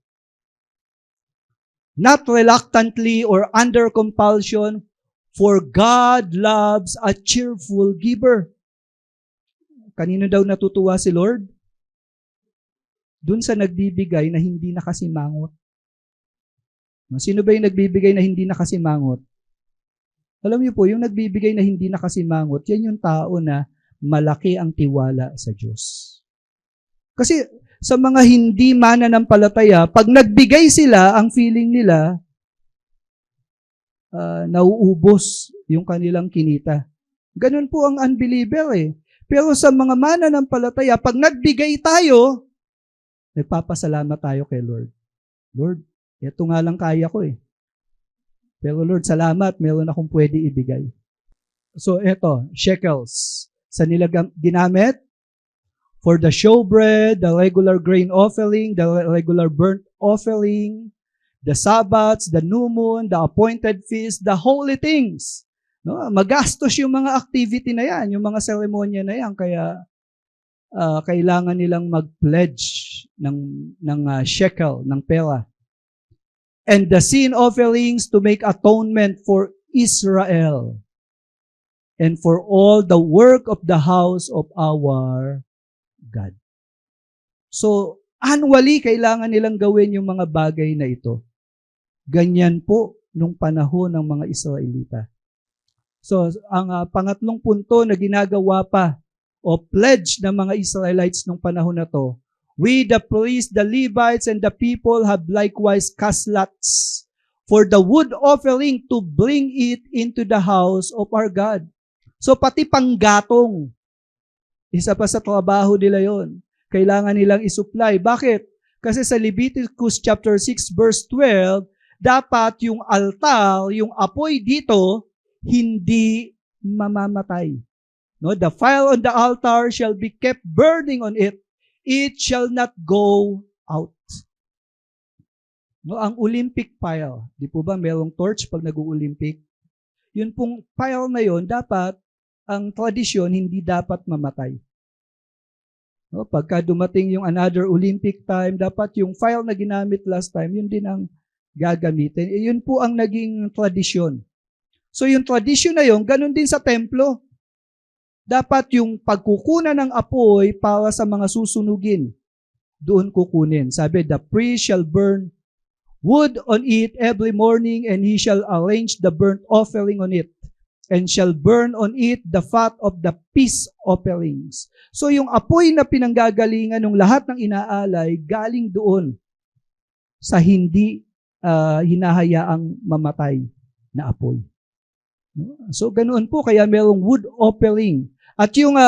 [SPEAKER 5] Not reluctantly or under compulsion, for God loves a cheerful giver. Kanino daw natutuwa si Lord? Dun sa nagbibigay na hindi nakasimangot. Sino ba yung nagbibigay na hindi nakasimangot? Alam niyo po, yung nagbibigay na hindi nakasimangot, yan yung tao na malaki ang tiwala sa Diyos. Kasi sa mga hindi mananampalataya, pag nagbigay sila, ang feeling nila, nauubos yung kanilang kinita. Ganun po ang unbeliever eh. Pero sa mga mananampalataya, pag nagbigay tayo, nagpapasalamat tayo kay Lord. Lord, ito nga lang kaya ko eh. Pero Lord, salamat, meron akong pwede ibigay. So eto, shekels. Sa nila ginamit? For the showbread, the regular grain offering, the regular burnt offering, the Sabbaths, the new moon, the appointed feast, the holy things. No? Magastos yung mga activity na yan, yung mga seremonya na yan, kaya kailangan nilang mag-pledge ng shekel, ng pera. And the sin offerings to make atonement for Israel and for all the work of the house of our God. So, annually, kailangan nilang gawin yung mga bagay na ito. Ganyan po nung panahon ng mga Israelita. So, ang pangatlong punto na ginagawa pa o pledge ng mga Israelites nung panahon na to, we, the priests, the Levites, and the people have likewise cast lots for the wood offering to bring it into the house of our God. So, pati panggatong, isa pa sa trabaho nila yon. Kailangan nilang isupply. Bakit? Kasi sa Leviticus chapter 6 verse 12, dapat yung altar, yung apoy dito, hindi mamamatay. No, the fire on the altar shall be kept burning on it. It shall not go out. No, ang Olympic fire, di po ba merong torch pag nag-Olympic? Yun pong fire na yon, dapat ang tradisyon hindi dapat mamatay. No, pagka dumating yung another Olympic time, dapat yung file na ginamit last time, yun din ang gagamitin. Yun po ang naging tradisyon. So yung tradisyon na yun, ganun din sa templo. Dapat yung pagkukunan ng apoy para sa mga susunugin, doon kukunin. Sabi, the priest shall burn wood on it every morning, and he shall arrange the burnt offering on it, and shall burn on it the fat of the peace offerings. So yung apoy na pinanggagalingan ng lahat ng inaalay, galing doon sa hindi hinahayaang mamatay na apoy. So ganoon po, kaya merong wood offering. At yung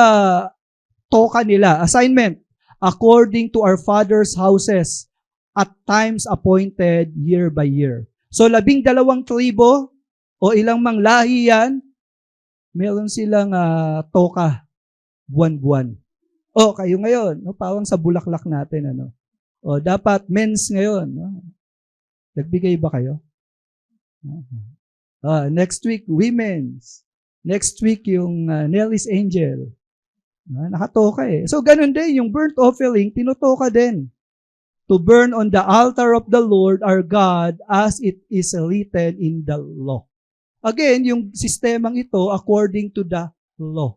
[SPEAKER 5] toka nila, assignment, according to our fathers' houses, at times appointed year by year. So 12 tribo, o ilang mang lahi yan, meron silang toka buwan-buwan. O, kayo ngayon, no, parang sa bulaklak natin, ano. O, dapat men's ngayon. No? Nagbigay ba kayo? Next week, women's. Next week, yung Nelly's Angel. Nakatoka eh. So, ganun din, yung burnt offering, tinutoka din. To burn on the altar of the Lord our God as it is written in the law. Again, yung sistemang ito according to the law.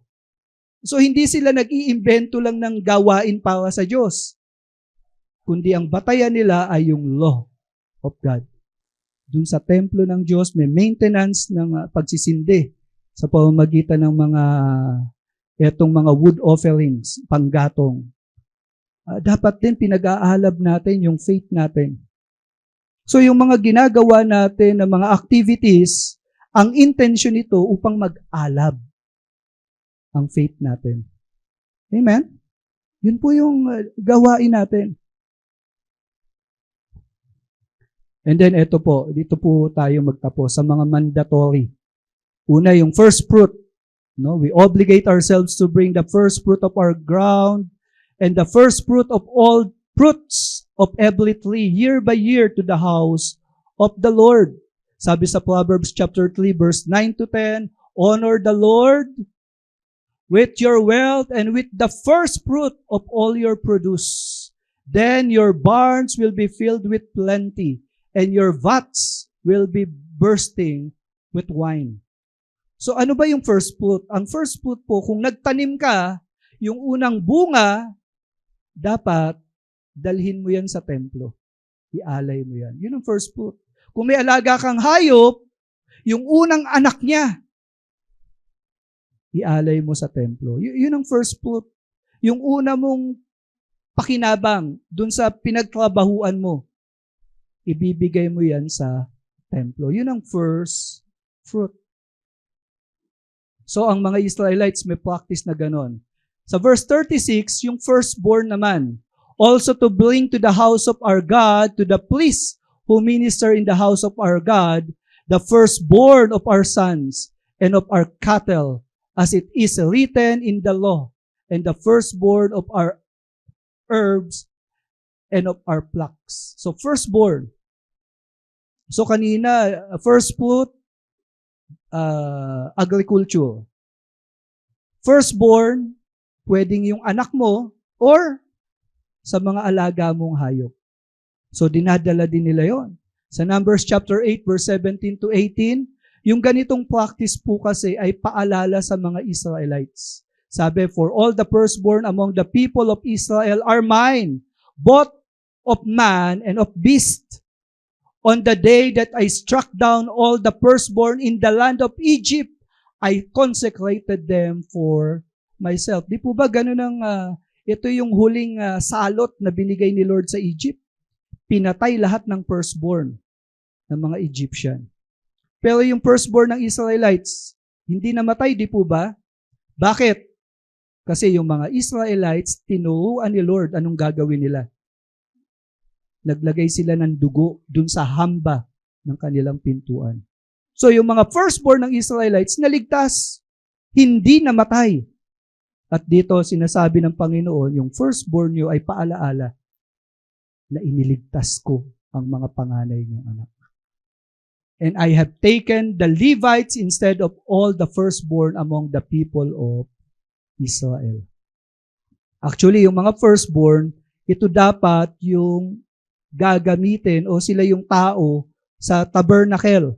[SPEAKER 5] So, hindi sila nag-iimbento lang ng gawain para sa Diyos, kundi ang batayan nila ay yung law of God. Dun sa templo ng Diyos, may maintenance ng pagsisindi sa pamamagitan ng etong mga wood offerings, panggatong. Dapat din pinag-aalab natin yung faith natin. So, yung mga ginagawa natin na mga activities, ang intention nito upang mag-alab ang faith natin. Amen? Yun po yung gawain natin. And then ito po, dito po tayo magtapos sa mga mandatory. Una, yung first fruit. No? We obligate ourselves to bring the first fruit of our ground and the first fruit of all fruits of every tree year by year to the house of the Lord. Sabi sa Proverbs chapter 3 verse 9 to 10, honor the Lord with your wealth and with the first fruit of all your produce. Then your barns will be filled with plenty, and your vats will be bursting with wine. So ano ba yung first fruit? Ang first fruit po, kung nagtanim ka, yung unang bunga, dapat dalhin mo yan sa templo. Ialay mo yan. Yun ang first fruit. Kung may alaga kang hayop, yung unang anak niya, ialay mo sa templo. Yun ang first fruit. Yung una mong pakinabang dun sa pinagtrabahuan mo, ibibigay mo yan sa templo. Yun ang first fruit. So, ang mga Israelites may practice na ganon. Sa verse 36, yung firstborn naman, also to bring to the house of our God, to the priests who minister in the house of our God, the firstborn of our sons and of our cattle, as it is written in the law, and the firstborn of our herbs and of our flocks. So firstborn. So kanina, first fruit, agriculture. Firstborn, pwedeng yung anak mo or sa mga alaga mong hayop. So dinadala din nila yon. Sa Numbers chapter 8 verse 17 to 18, yung ganitong practice po kasi ay paalala sa mga Israelites. Sabi, for all the firstborn among the people of Israel are mine, both of man and of beast. On the day that I struck down all the firstborn in the land of Egypt, I consecrated them for myself. Di po ba ganun ang, ito yung huling salot na binigay ni Lord sa Egypt? Pinatay lahat ng firstborn ng mga Egyptian. Pero yung firstborn ng Israelites, hindi namatay, di po ba? Bakit? Kasi yung mga Israelites, tinuruan ni Lord anong gagawin nila. Naglagay sila ng dugo dun sa hamba ng kanilang pintuan. So yung mga firstborn ng Israelites, naligtas, hindi namatay. At dito sinasabi ng Panginoon, yung firstborn nyo ay paalaala na iniligtas ko ang mga panganay niyong anak. And I have taken the Levites instead of all the firstborn among the people of Israel. Actually, yung mga firstborn, ito dapat yung gagamitin o sila yung tao sa tabernacle.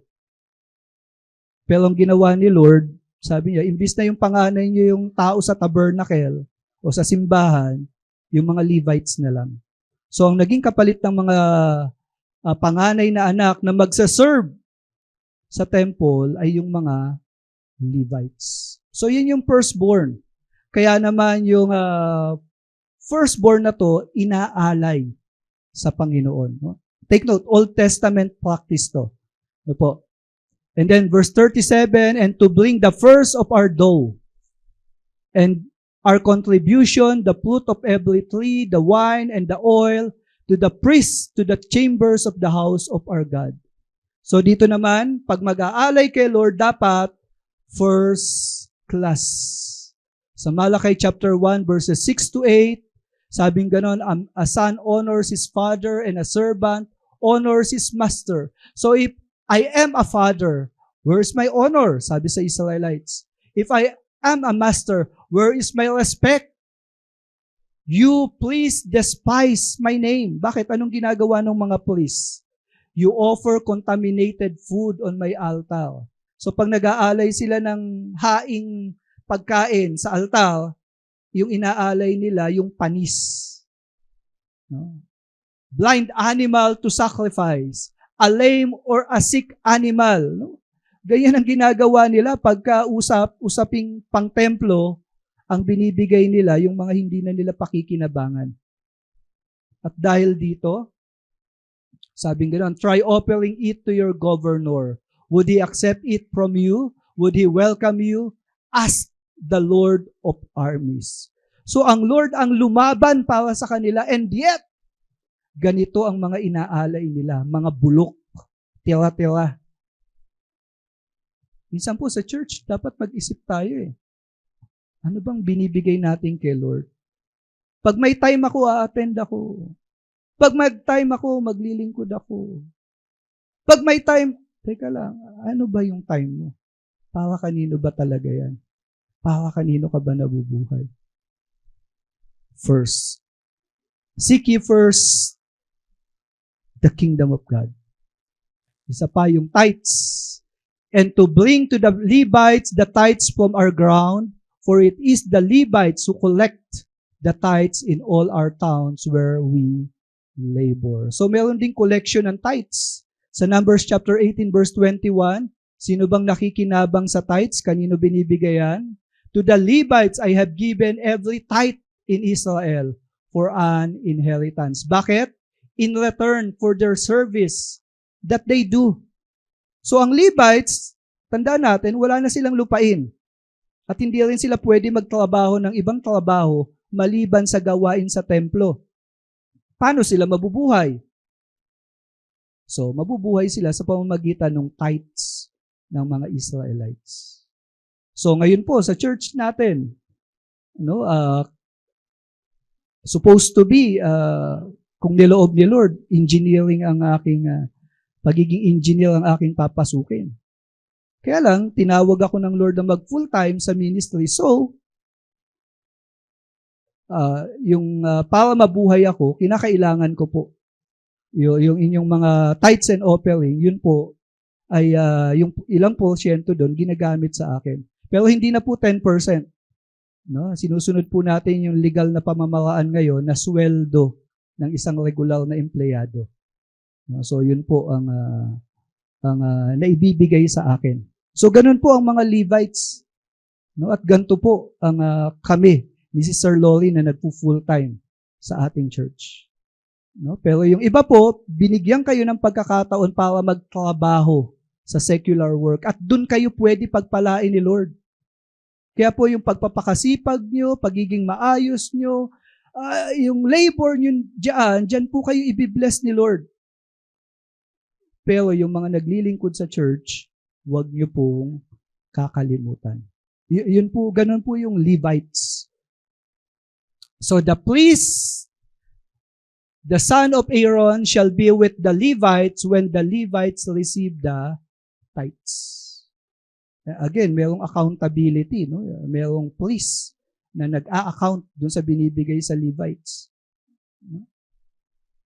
[SPEAKER 5] Pero ang ginawa ni Lord, sabi niya, imbis na yung panganay niyo yung tao sa tabernacle o sa simbahan, yung mga Levites na lang. So ang naging kapalit ng mga panganay na anak na magsaserve sa temple ay yung mga Levites. So yun yung firstborn. Kaya naman yung firstborn na to, inaalay sa Panginoon. No? Take note, Old Testament practice to. No po? And then verse 37, and to bring the first of our dough, and our contribution, the fruit of every tree, the wine, and the oil, to the priests, to the chambers of the house of our God. So dito naman, pag mag-aalay kay Lord, dapat first class. Sa Malachi chapter 1, verses 6 to 8, sabing ganon, a son honors his father and a servant honors his master. So if I am a father, where is my honor? Sabi sa Israelites. If I am a master, where is my respect? You please despise my name. Bakit? Anong ginagawa ng mga police? You offer contaminated food on my altar. So pag nag-aalay sila ng haing pagkain sa altar, yung inaalay nila yung panis. No? Blind animal to sacrifice. A lame or a sick animal. No? Ganyan ang ginagawa nila pagka usaping pang-templo, ang binibigay nila yung mga hindi na nila pakikinabangan. At dahil dito, sabing gano'n, try offering it to your governor. Would he accept it from you? Would he welcome you? Ask the Lord of armies. So ang Lord ang lumaban para sa kanila, and yet, ganito ang mga inaalay nila, mga bulok, tira-tira. Minsan po sa church, dapat mag-isip tayo eh. Ano bang binibigay natin kay Lord? Pag may time ako, a-attend ako. Pag may time ako, maglilingkod ako. Pag may time, teka lang, ano ba yung time mo? Para kanino ba talaga yan? Para kanino ka ba nabubuhay? First, seek ye first the kingdom of God. Isa pa yung tithes. And to bring to the Levites the tithes from our ground, for it is the Levites who collect the tithes in all our towns where we labor. So meron ding collection ng tithes. Sa Numbers chapter 18 verse 21, sino bang nakikinabang sa tithes? Kanino binibigay yan? To the Levites I have given every tithe in Israel for an inheritance. Bakit? In return for their service that they do. So ang Levites, tandaan natin, wala na silang lupain. At hindi rin sila pwede magtrabaho ng ibang trabaho maliban sa gawain sa templo. Paano sila mabubuhay? So, mabubuhay sila sa pamamagitan ng tithes ng mga Israelites. So ngayon po sa church natin, no, supposed to be kung niloob ni Lord, engineering ang aking pagiging engineer ang aking papasukin. Kaya lang tinawag ako ng Lord na mag full-time sa ministry. So para mabuhay ako, kinakailangan ko po yung inyong mga tithes and offering, yun po ay yung ilang porsyento doon ginagamit sa akin. Pero hindi na po 10%. No? Sinusunod po natin yung legal na pamamaraan ngayon na sweldo ng isang regular na empleyado. No? So yun po ang naibibigay sa akin. So ganun po ang mga Levites. No? At ganito po ang kami ni Sister Lori na nagpo-full time sa ating church. No? Pero yung iba po, binigyan kayo ng pagkakataon para magtrabaho sa secular work at doon kayo pwede pagpalain ni Lord. Kaya po yung pagpapakasipag nyo, pagiging maayos nyo, yung labor nyo dyan po kayo ibibless ni Lord. Pero yung mga naglilingkod sa church, huwag nyo pong kakalimutan. Yun po, ganun po yung Levites. So the priest, the son of Aaron, shall be with the Levites when the Levites receive the tithes. Again, merong accountability, no? Merong priest na nag-a-account dun sa binibigay sa Levites.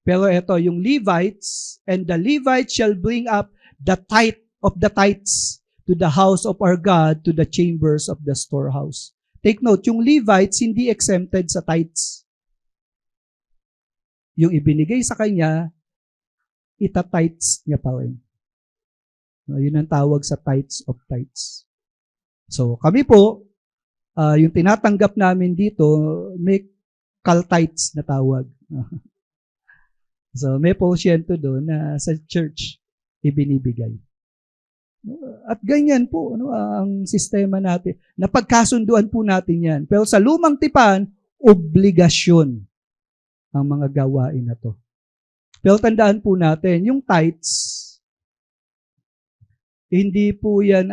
[SPEAKER 5] Pero ito, yung Levites, and the Levites shall bring up the tithe of the tithes to the house of our God, to the chambers of the storehouse. Take note, yung Levites hindi exempted sa tithes. Yung ibinigay sa kanya, ita-tithes niya pa rin. Yun ang tawag sa tithes of tithes. So kami po, yung tinatanggap namin dito, may kaltithes na tawag. So may porsyento doon na sa church ibinibigay. At ganyan po ang sistema natin. Napagkasunduan po natin yan. Pero sa lumang tipan, obligasyon ang mga gawain na to. Pero tandaan po natin, yung tithes, hindi po yan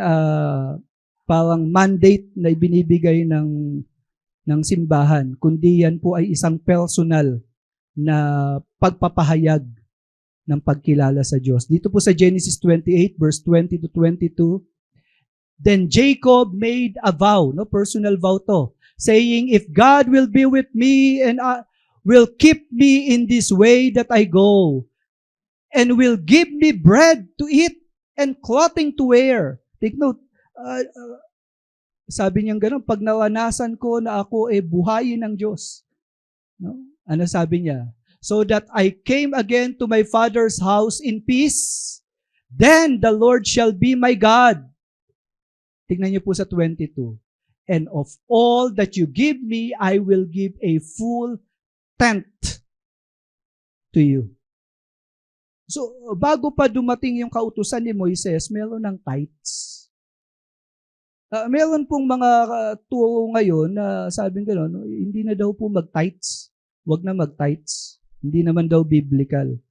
[SPEAKER 5] parang mandate na ibinibigay ng simbahan, kundi yan po ay isang personal na pagpapahayag ng pagkilala sa Diyos. Dito po sa Genesis 28, verse 20 to 22, then Jacob made a vow, personal vow to, saying, if God will be with me and will keep me in this way that I go, and will give me bread to eat and clothing to wear. Take note, sabi niya gano'n, pag naranasan ko na ako buhayin ng Diyos. No? Ano sabi niya? So that I came again to my father's house in peace, then the Lord shall be my God. Tingnan niyo po sa 22. And of all that you give me, I will give a full tenth to you. So, bago pa dumating yung kautusan ni Moises, meron ng tithes. Meron pong mga turo ngayon na sabing gano'n, hindi na daw po mag-tithes. Huwag na mag-tithes. Hindi naman daw biblical.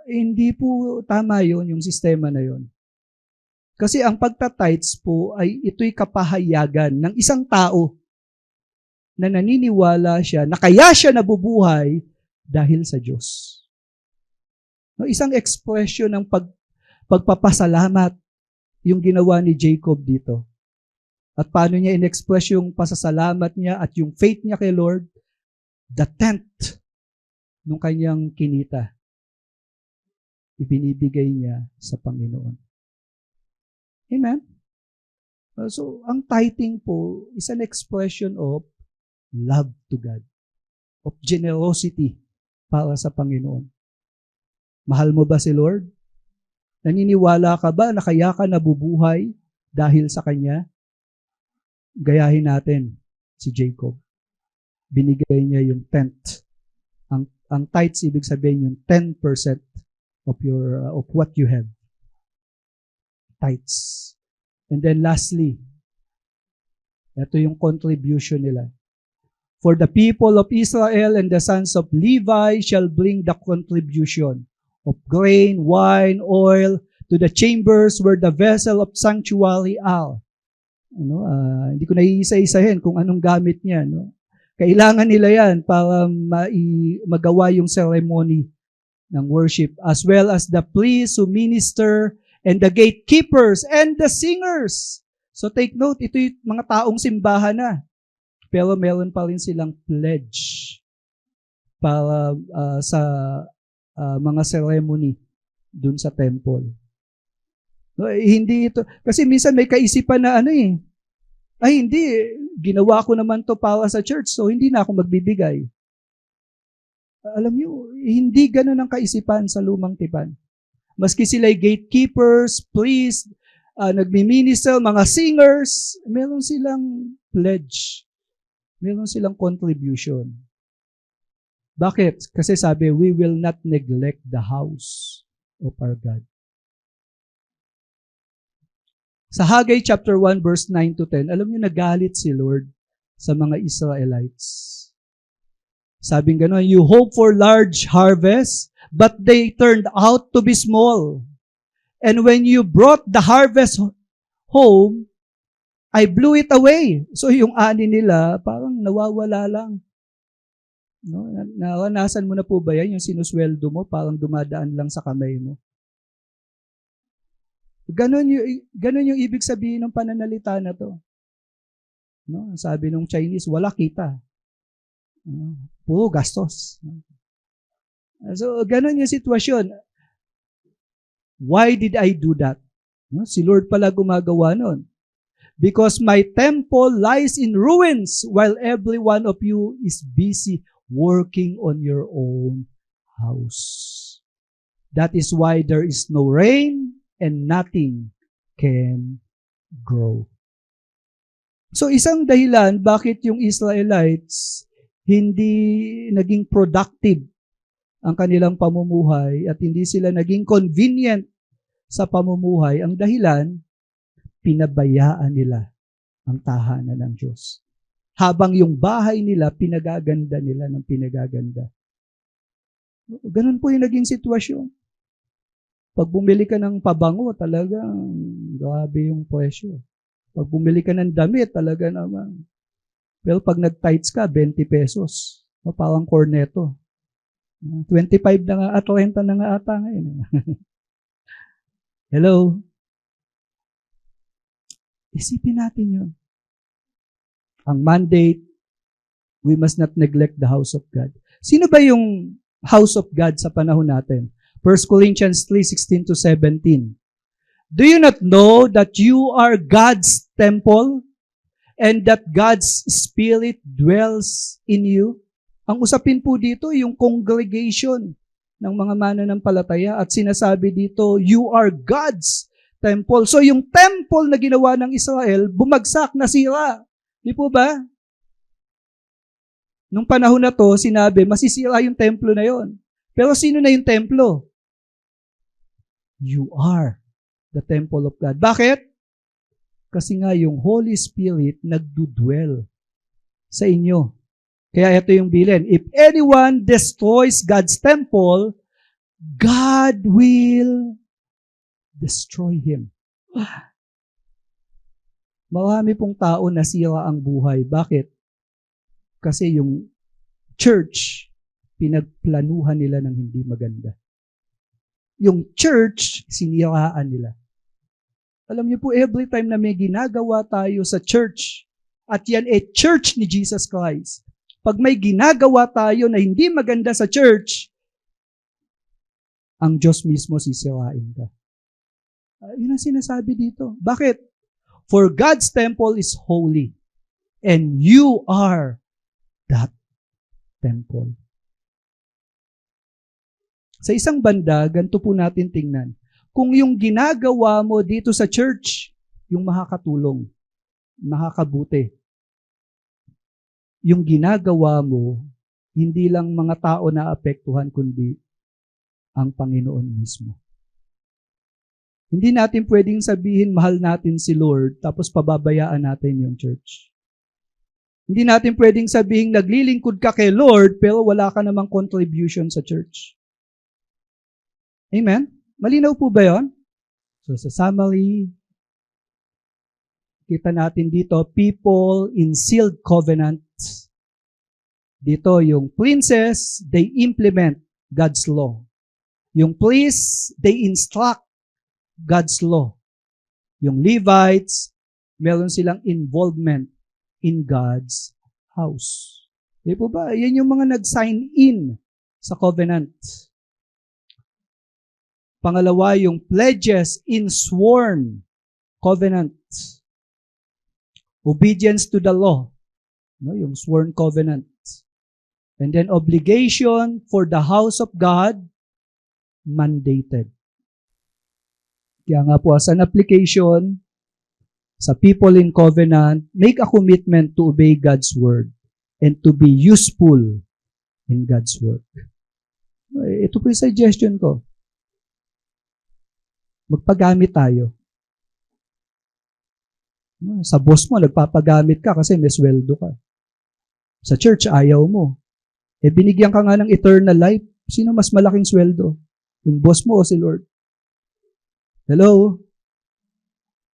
[SPEAKER 5] Hindi po tama yon yung sistema na yon. Kasi ang pagta-tithes po ay ito'y kapahayagan ng isang tao na naniniwala siya na kaya siya nabubuhay dahil sa Diyos. No, isang expression ng pagpapasalamat yung ginawa ni Jacob dito. At paano niya in-express yung pasasalamat niya at yung faith niya kay Lord? The tenth nung kanyang kinita, ibinibigay niya sa Panginoon. Amen? So, ang tithing po is an expression of love to God, of generosity para sa Panginoon. Mahal mo ba si Lord? Naniniwala ka ba na kaya ka nabubuhay dahil sa Kanya? Gayahin natin si Jacob. Binigay niya yung tenth. Ang tithes, ibig sabihin yung 10% of what you have. Tithes. And then lastly, ito yung contribution nila. For the people of Israel and the sons of Levi shall bring the contribution of grain, wine, oil to the chambers where the vessel of sanctuary are. Hindi ko naiisa-isahin kung anong gamit niya. No? Kailangan nila yan para magawa yung ceremony ng worship, as well as the priests who minister and the gatekeepers and the singers. So take note, ito yung mga taong simbahan na. Pero meron pa rin silang pledge para sa mga ceremony dun sa temple. No, hindi ito, kasi minsan may kaisipan na hindi, ginawa ko naman to para sa church, so hindi na ako magbibigay. Alam niyo, hindi ganun ang kaisipan sa lumang tipan. Maski sila'y gatekeepers, priests, nagmi-minister, mga singers, meron silang pledge. Meron silang contribution. Bakit? Kasi sabi, we will not neglect the house of our God. Sa Haggai chapter 1 verse 9 to 10, alam niyo nagalit si Lord sa mga Israelites. Sabing gano'n, you hope for large harvest, but they turned out to be small. And when you brought the harvest home, I blew it away. So yung ani nila, parang nawawala lang. No? Naranasan mo na po ba yan? Yung sinusweldo mo, parang dumadaan lang sa kamay mo. Ganon yung ibig sabihin ng pananalita na to. No? Sabi nung Chinese, wala kita. Puro gastos. So, ganon yung sitwasyon. Why did I do that? No? Si Lord pala gumagawa nun. Because my temple lies in ruins while every one of you is busy working on your own house. That is why there is no rain and nothing can grow. So isang dahilan bakit yung Israelites hindi naging productive ang kanilang pamumuhay at hindi sila naging convenient sa pamumuhay, ang dahilan, pinabayaan nila ang tahanan ng Diyos. Habang yung bahay nila, pinagaganda nila ng pinagaganda. Ganun po yung naging sitwasyon. Pag bumili ka ng pabango, talagang grabe yung presyo. Pag bumili ka ng damit, talaga naman. Pero pag nag-tights ka, 20 pesos. Parang corneto. 25 na nga at 30 na nga ata ngayon. Hello? Isipin natin yun. Ang mandate, we must not neglect the house of God. Sino ba yung house of God sa panahon natin? 1 Corinthians 3:16-17. Do you not know that you are God's temple and that God's Spirit dwells in you? Ang usapin po dito, yung congregation ng mga mananampalataya at sinasabi dito, you are God's temple. So yung temple na ginawa ng Israel, bumagsak, nasira. Di po ba? Nung panahon na to, sinabi, masisira yung templo na yon. Pero sino na yung templo? You are the temple of God. Bakit? Kasi nga yung Holy Spirit nagdudwell sa inyo. Kaya ito yung bilin. If anyone destroys God's temple, God will destroy him. Marami pong tao nasira ang buhay. Bakit? Kasi yung church, pinagplanuhan nila ng hindi maganda. Yung church, siniraan nila. Alam niyo po, every time na may ginagawa tayo sa church, at yan church ni Jesus Christ, pag may ginagawa tayo na hindi maganda sa church, ang Diyos mismo sisirain ka. Yun ang sinasabi dito. Bakit? For God's temple is holy, and you are that temple. Sa isang banda, ganito po natin tingnan. Kung yung ginagawa mo dito sa church, yung makakatulong, makakabuti. Yung ginagawa mo, hindi lang mga tao na apektuhan, kundi ang Panginoon mismo. Hindi natin pwedeng sabihin mahal natin si Lord, tapos pababayaan natin yung church. Hindi natin pwedeng sabihin naglilingkod ka kay Lord, pero wala ka namang contribution sa church. Amen? Malinaw po ba yun? So sa summary, Kita natin dito, people in sealed covenant. Dito, yung princes, they implement God's law. Yung priests, they instruct God's law. Yung Levites, meron silang involvement in God's house. Di po ba? Yan yung mga nag-sign in sa covenant. Pangalawa, yung pledges in sworn covenant. Obedience to the law. No, yung sworn covenant. And then obligation for the house of God, mandated. Kaya nga po, as an application sa people in covenant, make a commitment to obey God's word and to be useful in God's work. Ito po yung suggestion ko. Magpagamit tayo. Sa boss mo, nagpapagamit ka kasi may sweldo ka. Sa church, ayaw mo. Binigyan ka nga ng eternal life. Sino mas malaking sweldo? Yung boss mo o si Lord? Hello?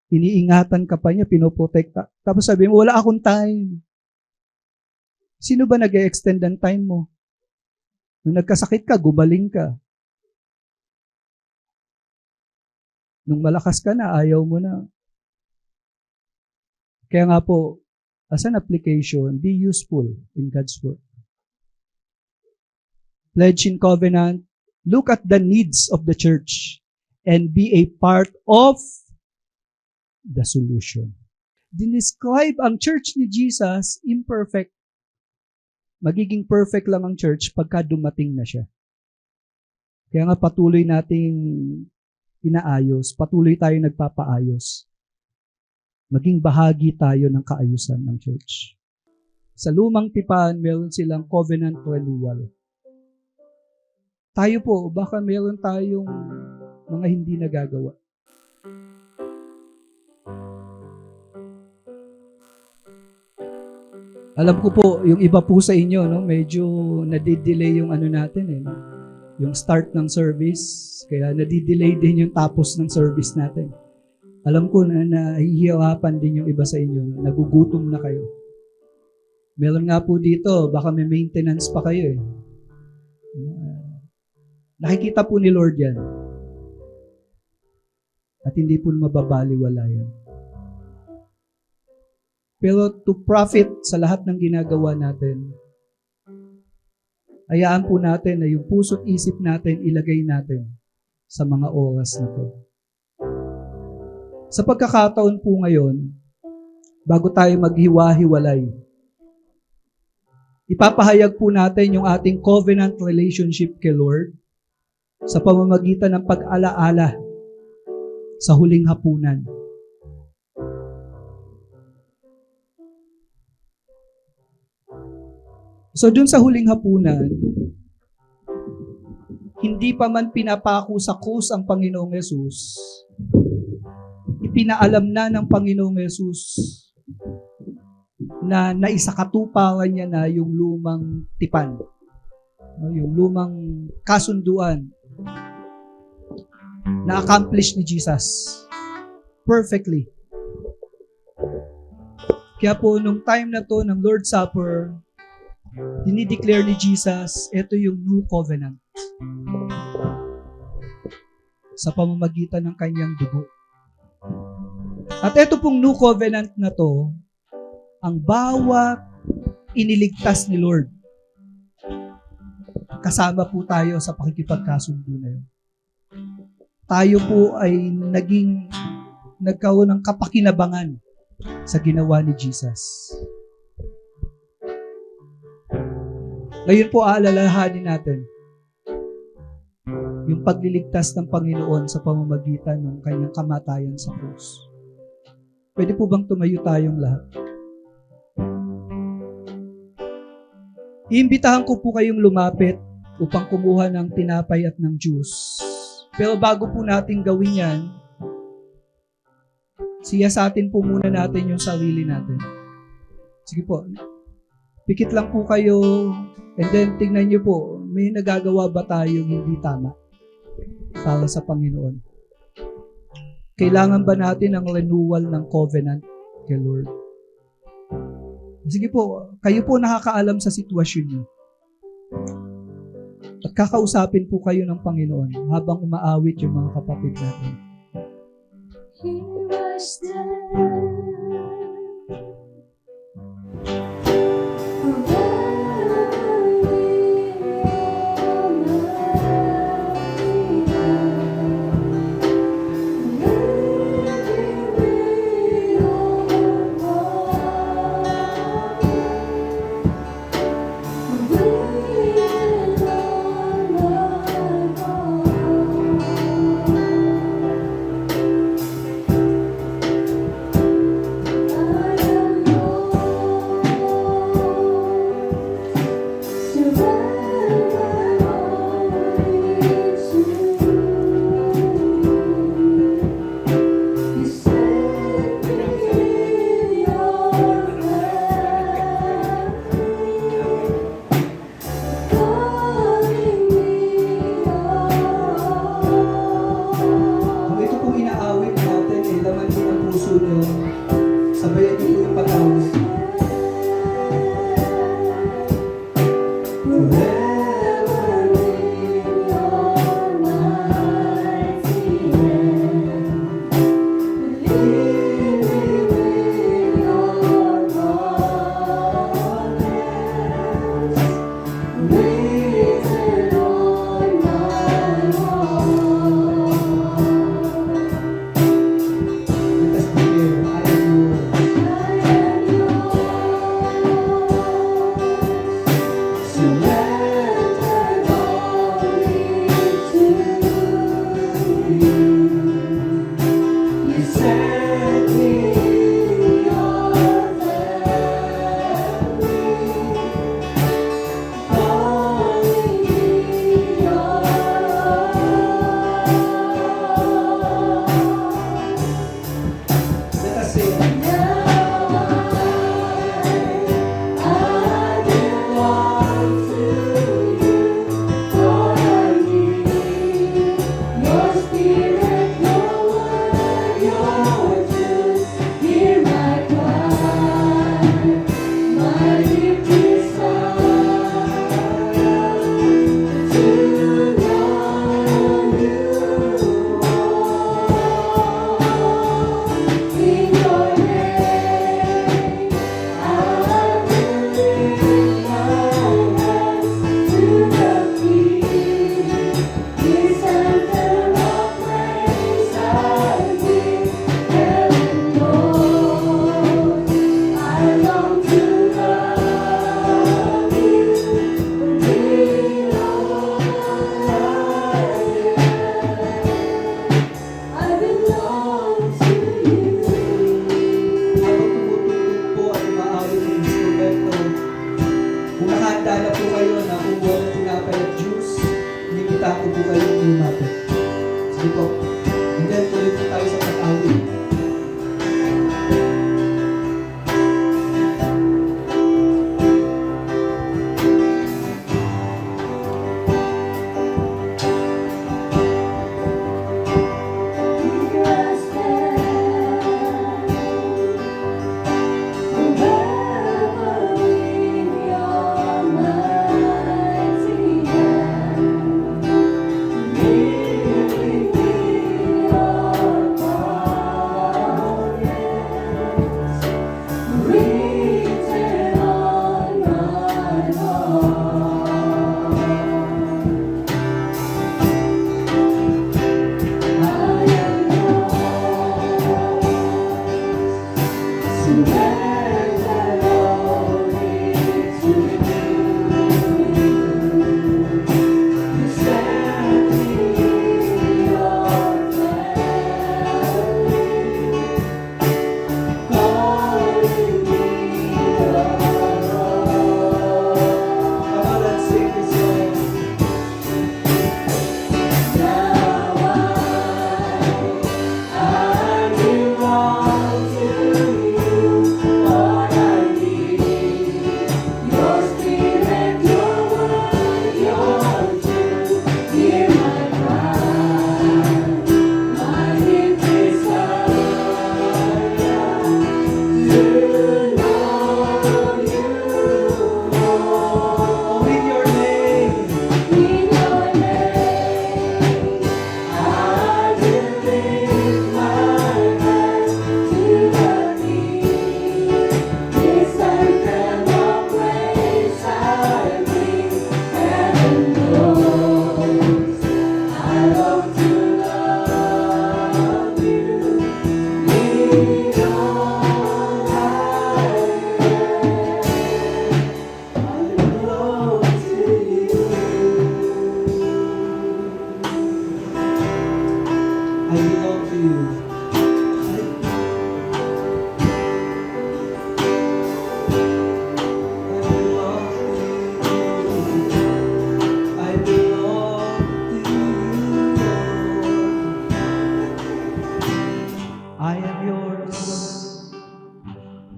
[SPEAKER 5] Iniingatan ka pa niya, pinoprotekta. Tapos sabi mo, wala akong time. Sino ba nag-extend ang time mo? Nung nagkasakit ka, gumaling ka. Nung malakas ka na, ayaw mo na. Kaya nga po, as an application, be useful in God's work. Pledge in covenant, look at the needs of the church and be a part of the solution. Dinescribe ang church ni Jesus imperfect. Magiging perfect lang ang church pagka dumating na siya. Kaya nga patuloy nating inaayos, patuloy tayo nagpapaayos. Maging bahagi tayo ng kaayusan ng church. Sa lumang tipan, meron silang covenant renewal. Tayo po, baka meron tayong mga hindi nagagawa. Alam ko po, yung iba po sa inyo, no, medyo nadidelay yung ano natin, yung start ng service. Kaya nadidelay din yung tapos ng service natin. Alam ko na nahihirapan din yung iba sa inyo. Nagugutom na kayo. Meron nga po dito, baka may maintenance pa kayo eh. Nakikita po ni Lord yan. At hindi po mababaliwala yan. Pero to profit sa lahat ng ginagawa natin, hayaan po natin na yung puso't isip natin, ilagay natin sa mga oras na to. Sa pagkakataon po ngayon, bago tayo maghiwa-hiwalay, ipapahayag po natin yung ating covenant relationship kay Lord sa pamamagitan ng pag-alaala sa huling hapunan. So dun sa huling hapunan, hindi pa man pinapako sa krus ang Panginoong Yesus, ipinaalam na ng Panginoong Yesus na naisakatuparan niya na yung lumang tipan, yung lumang kasunduan na-accomplish ni Jesus perfectly. Kaya po, nung time na to ng Lord's Supper, dinideclare ni Jesus, ito yung new covenant sa pamamagitan ng kanyang dugo. At ito pong new covenant na to, ang bawat iniligtas ni Lord, kasama po tayo sa pakikipagkasundo na yun. Tayo po ay nagkaroon ng kapakinabangan sa ginawa ni Jesus. Ngayon po aalalahanin natin yung pagliligtas ng Panginoon sa pamamagitan ng kanyang kamatayan sa krus. Pwede po bang tumayo tayong lahat? Iimbitahan ko po kayong lumapit upang kumuha ng tinapay at ng juice. Pero bago po natin gawin yan, siyasatin po muna natin yung sarili natin. Sige po, pikit lang po kayo, and then tingnan nyo po, may nagagawa ba tayong hindi tama para sa Panginoon? Kailangan ba natin ang renewal ng covenant Thank you, Lord. Sige po, kayo po nakakaalam sa sitwasyon niyo. At kakausapin po kayo ng Panginoon habang umaawit yung mga kapatid natin.
[SPEAKER 4] He was there.
[SPEAKER 5] Kung ito pong inaawit natin, laman din ang puso niyo, sabayan niyo po yung pag-awit. Let us begin. I am yours. Let us sing. Habang tumutugtog po at umaawit ng instrumento, kung nakahanda na po kayo na kumuha ng tinapay at juice, inimita ko po kayo ng lumapit. Sige po. And then, tuloy po tayo sa pag-awit.
[SPEAKER 4] Thank you.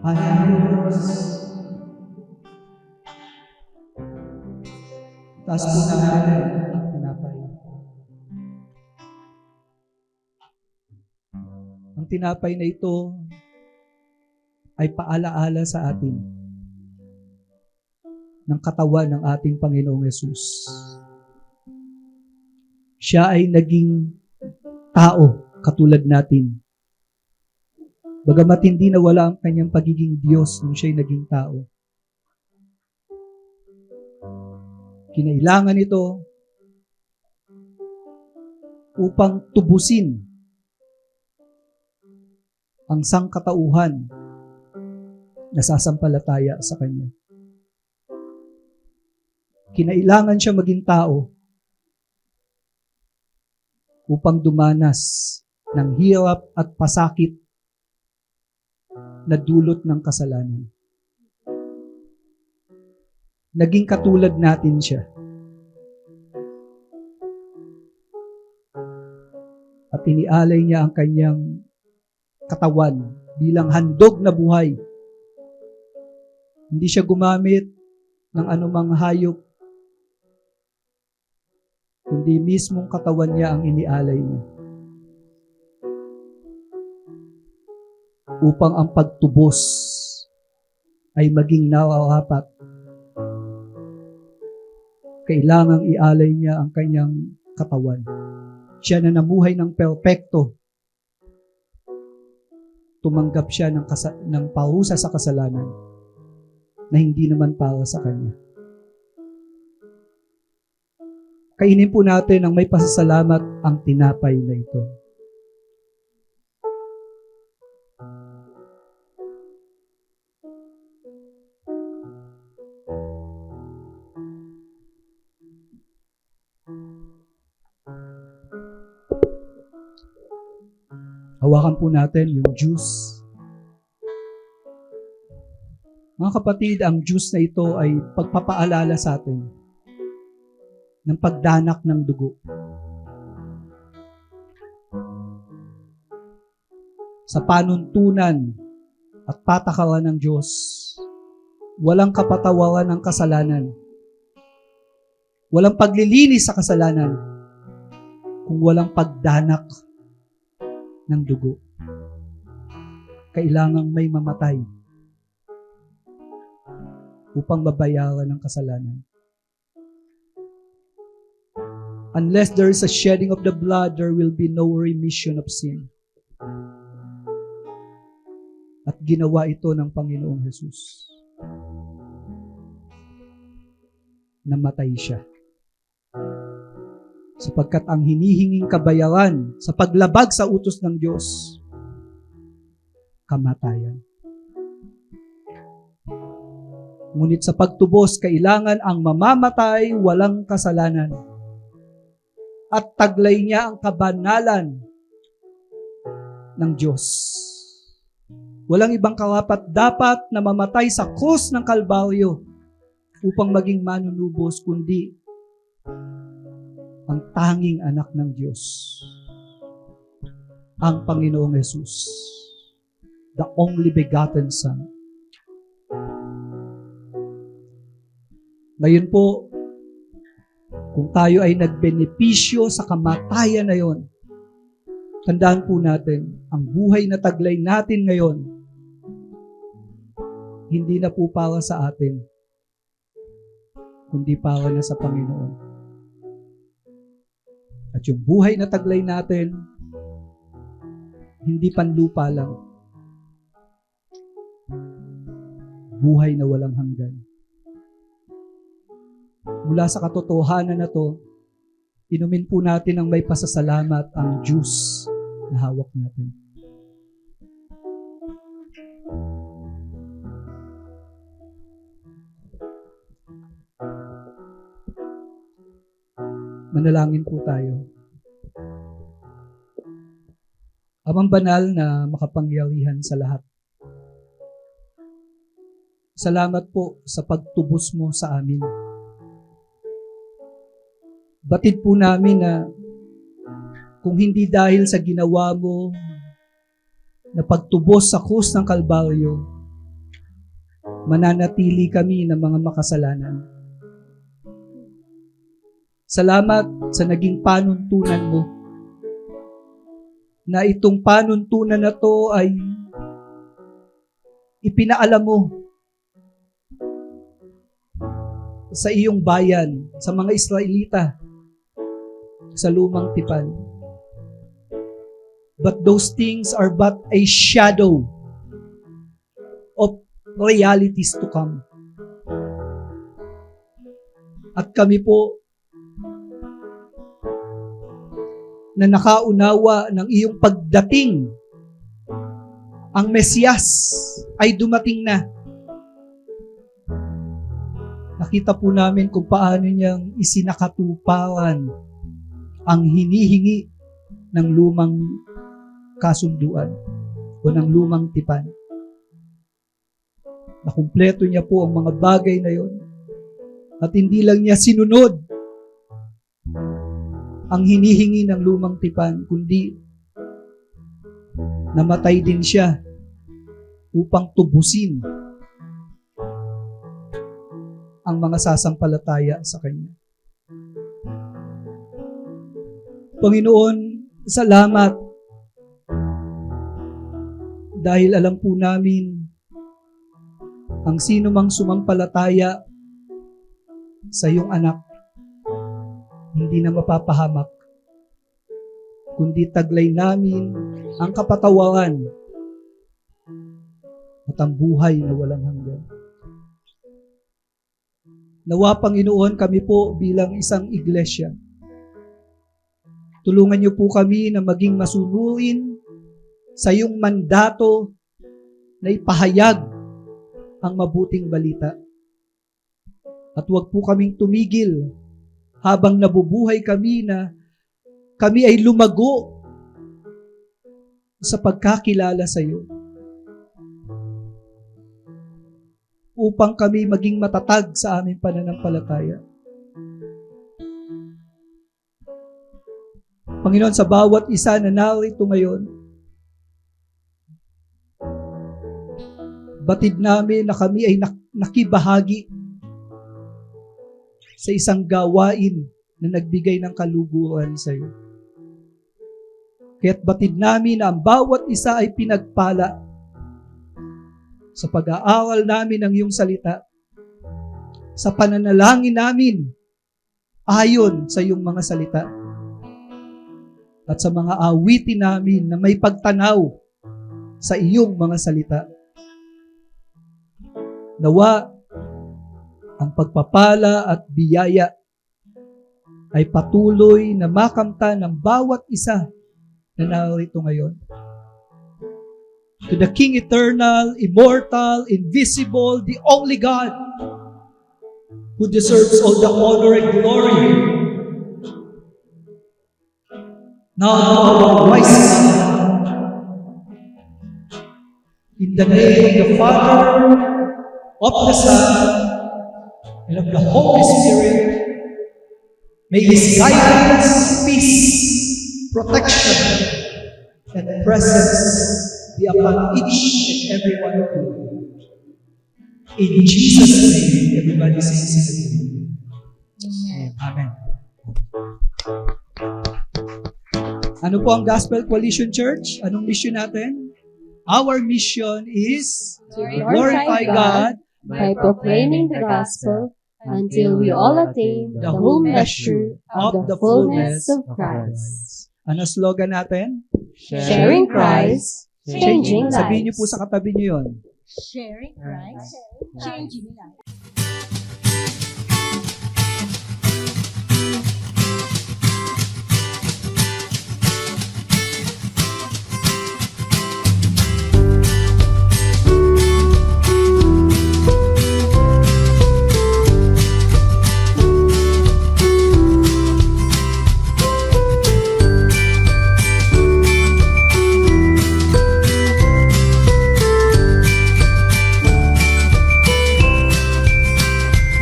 [SPEAKER 5] Ayos. Taas po natin ang tinapay. Ang tinapay na ito ay paalaala sa atin ng katawan ng ating Panginoong Yesus. Siya ay naging tao katulad natin. Bagamat hindi nawala ang kanyang pagiging Diyos nung siya'y naging tao. Kinailangan ito upang tubusin ang sangkatauhan na sasampalataya sa Kanya. Kinailangan siya maging tao upang dumanas ng hirap at pasakit na dulot ng kasalanan. Naging katulad natin siya. At inialay niya ang kanyang katawan bilang handog na buhay. Hindi siya gumamit ng anumang hayop, kundi mismong katawan niya ang inialay niya. Upang ang pagtubos ay maging nararapat, kailangang ialay niya ang kanyang katawan. Siya na namuhay ng perpekto, tumanggap siya ng parusa sa kasalanan na hindi naman para sa kanya. Kainin po natin ang may pasasalamat ang tinapay na ito. Hawakan po natin yung juice. Mga kapatid, ang juice na ito ay pagpapaalala sa atin ng pagdanak ng dugo. Sa panuntunan at patakaran ng Diyos, walang kapatawaran ng kasalanan. Walang paglilinis sa kasalanan kung walang pagdanak ng dugo. Kailangang may mamatay upang mabayaran ang kasalanan. Unless there is a shedding of the blood, there will be no remission of sin. At ginawa ito ng Panginoong Jesus. Namatay siya. Sapagkat ang hinihinging kabayaran sa paglabag sa utos ng Diyos, kamatayan. Ngunit sa pagtubos, kailangan ang mamamatay walang kasalanan. At taglay niya ang kabanalan ng Diyos. Walang ibang karapat dapat na mamatay sa krus ng Kalbaryo upang maging manunubos, kundi ang tanging anak ng Diyos, ang Panginoong Jesus, the only begotten Son. Ngayon po, kung tayo ay nagbenepisyo sa kamatayan na yon, tandaan po natin, ang buhay na taglay natin ngayon, hindi na po para sa atin, kundi para na sa Panginoon. At yung buhay na taglay natin, hindi panlupa lang. Buhay na walang hanggan. Mula sa katotohanan na to, inumin po natin ang may pasasalamat ang juice na hawak natin. Manalangin po tayo. Amang banal na makapangyarihan sa lahat. Salamat po sa pagtubos mo sa amin. Batid po namin na kung hindi dahil sa ginawa mo na pagtubos sa krus ng Kalbaryo, mananatili kami ng mga makasalanan. Salamat sa naging panuntunan mo, na itong panuntunan na to ay ipinaalam mo sa iyong bayan, sa mga Israelita, sa lumang tipan. But those things are but a shadow of realities to come. At kami po, na nakaunawa ng iyong pagdating, ang Mesiyas ay dumating na. Nakita po namin kung paano niyang isinakatuparan ang hinihingi ng lumang kasunduan o ng lumang tipan. Nakumpleto niya po ang mga bagay na yon. At hindi lang niya sinunod ang hinihingi ng lumang tipan, kundi namatay din siya upang tubusin ang mga sasampalataya sa Kanya. Panginoon, salamat dahil alam po namin ang sino mang sumampalataya sa iyong anak hindi na mapapahamak, kundi taglay namin ang kapatawaran at ang buhay na walang hanggan. Nawa, Panginoon, kami po bilang isang iglesia, tulungan niyo po kami na maging masunurin sa iyong mandato na ipahayag ang mabuting balita. At huwag po kaming tumigil habang nabubuhay kami na kami ay lumago sa pagkakilala sa iyo. Upang kami maging matatag sa aming pananampalataya. Panginoon, sa bawat isa na narito ngayon, batid namin na kami ay nakibahagi sa isang gawain na nagbigay ng kaluguran sa iyo. Kaya't batid namin na ang bawat isa ay pinagpala sa pag-aaral namin ng iyong salita, sa pananalangin namin ayon sa iyong mga salita, at sa mga awitin namin na may pagtanaw sa iyong mga salita. Nawa, ang pagpapala at biyaya ay patuloy na makamta ng bawat isa na narito ngayon. To the King eternal, immortal, invisible, the only God, who deserves all the honor and glory. Now, our wise God, in the name of the Father, of the Son, and of the Holy Spirit, may His guidance, peace, protection, and presence be upon each and every one of you. In Jesus' name, everybody says Amen. Ano po ang Gospel Coalition Church? Anong mission natin? Our mission is
[SPEAKER 4] To
[SPEAKER 5] glorify God
[SPEAKER 4] by proclaiming the gospel until we all attain the whole measure of the fullness of Christ.
[SPEAKER 5] Ano slogan natin?
[SPEAKER 4] Sharing Christ, changing lives.
[SPEAKER 5] Sabihin niyo po sa katabi niyo yun.
[SPEAKER 3] Sharing Christ, changing lives.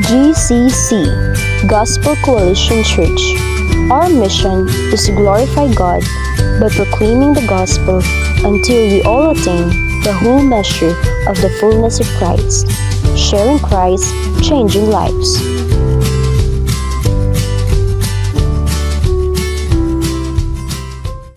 [SPEAKER 6] GCC, Gospel Coalition Church. Our mission is to glorify God by proclaiming the gospel until we all attain the whole measure of the fullness of Christ. sharing Christ, changing lives.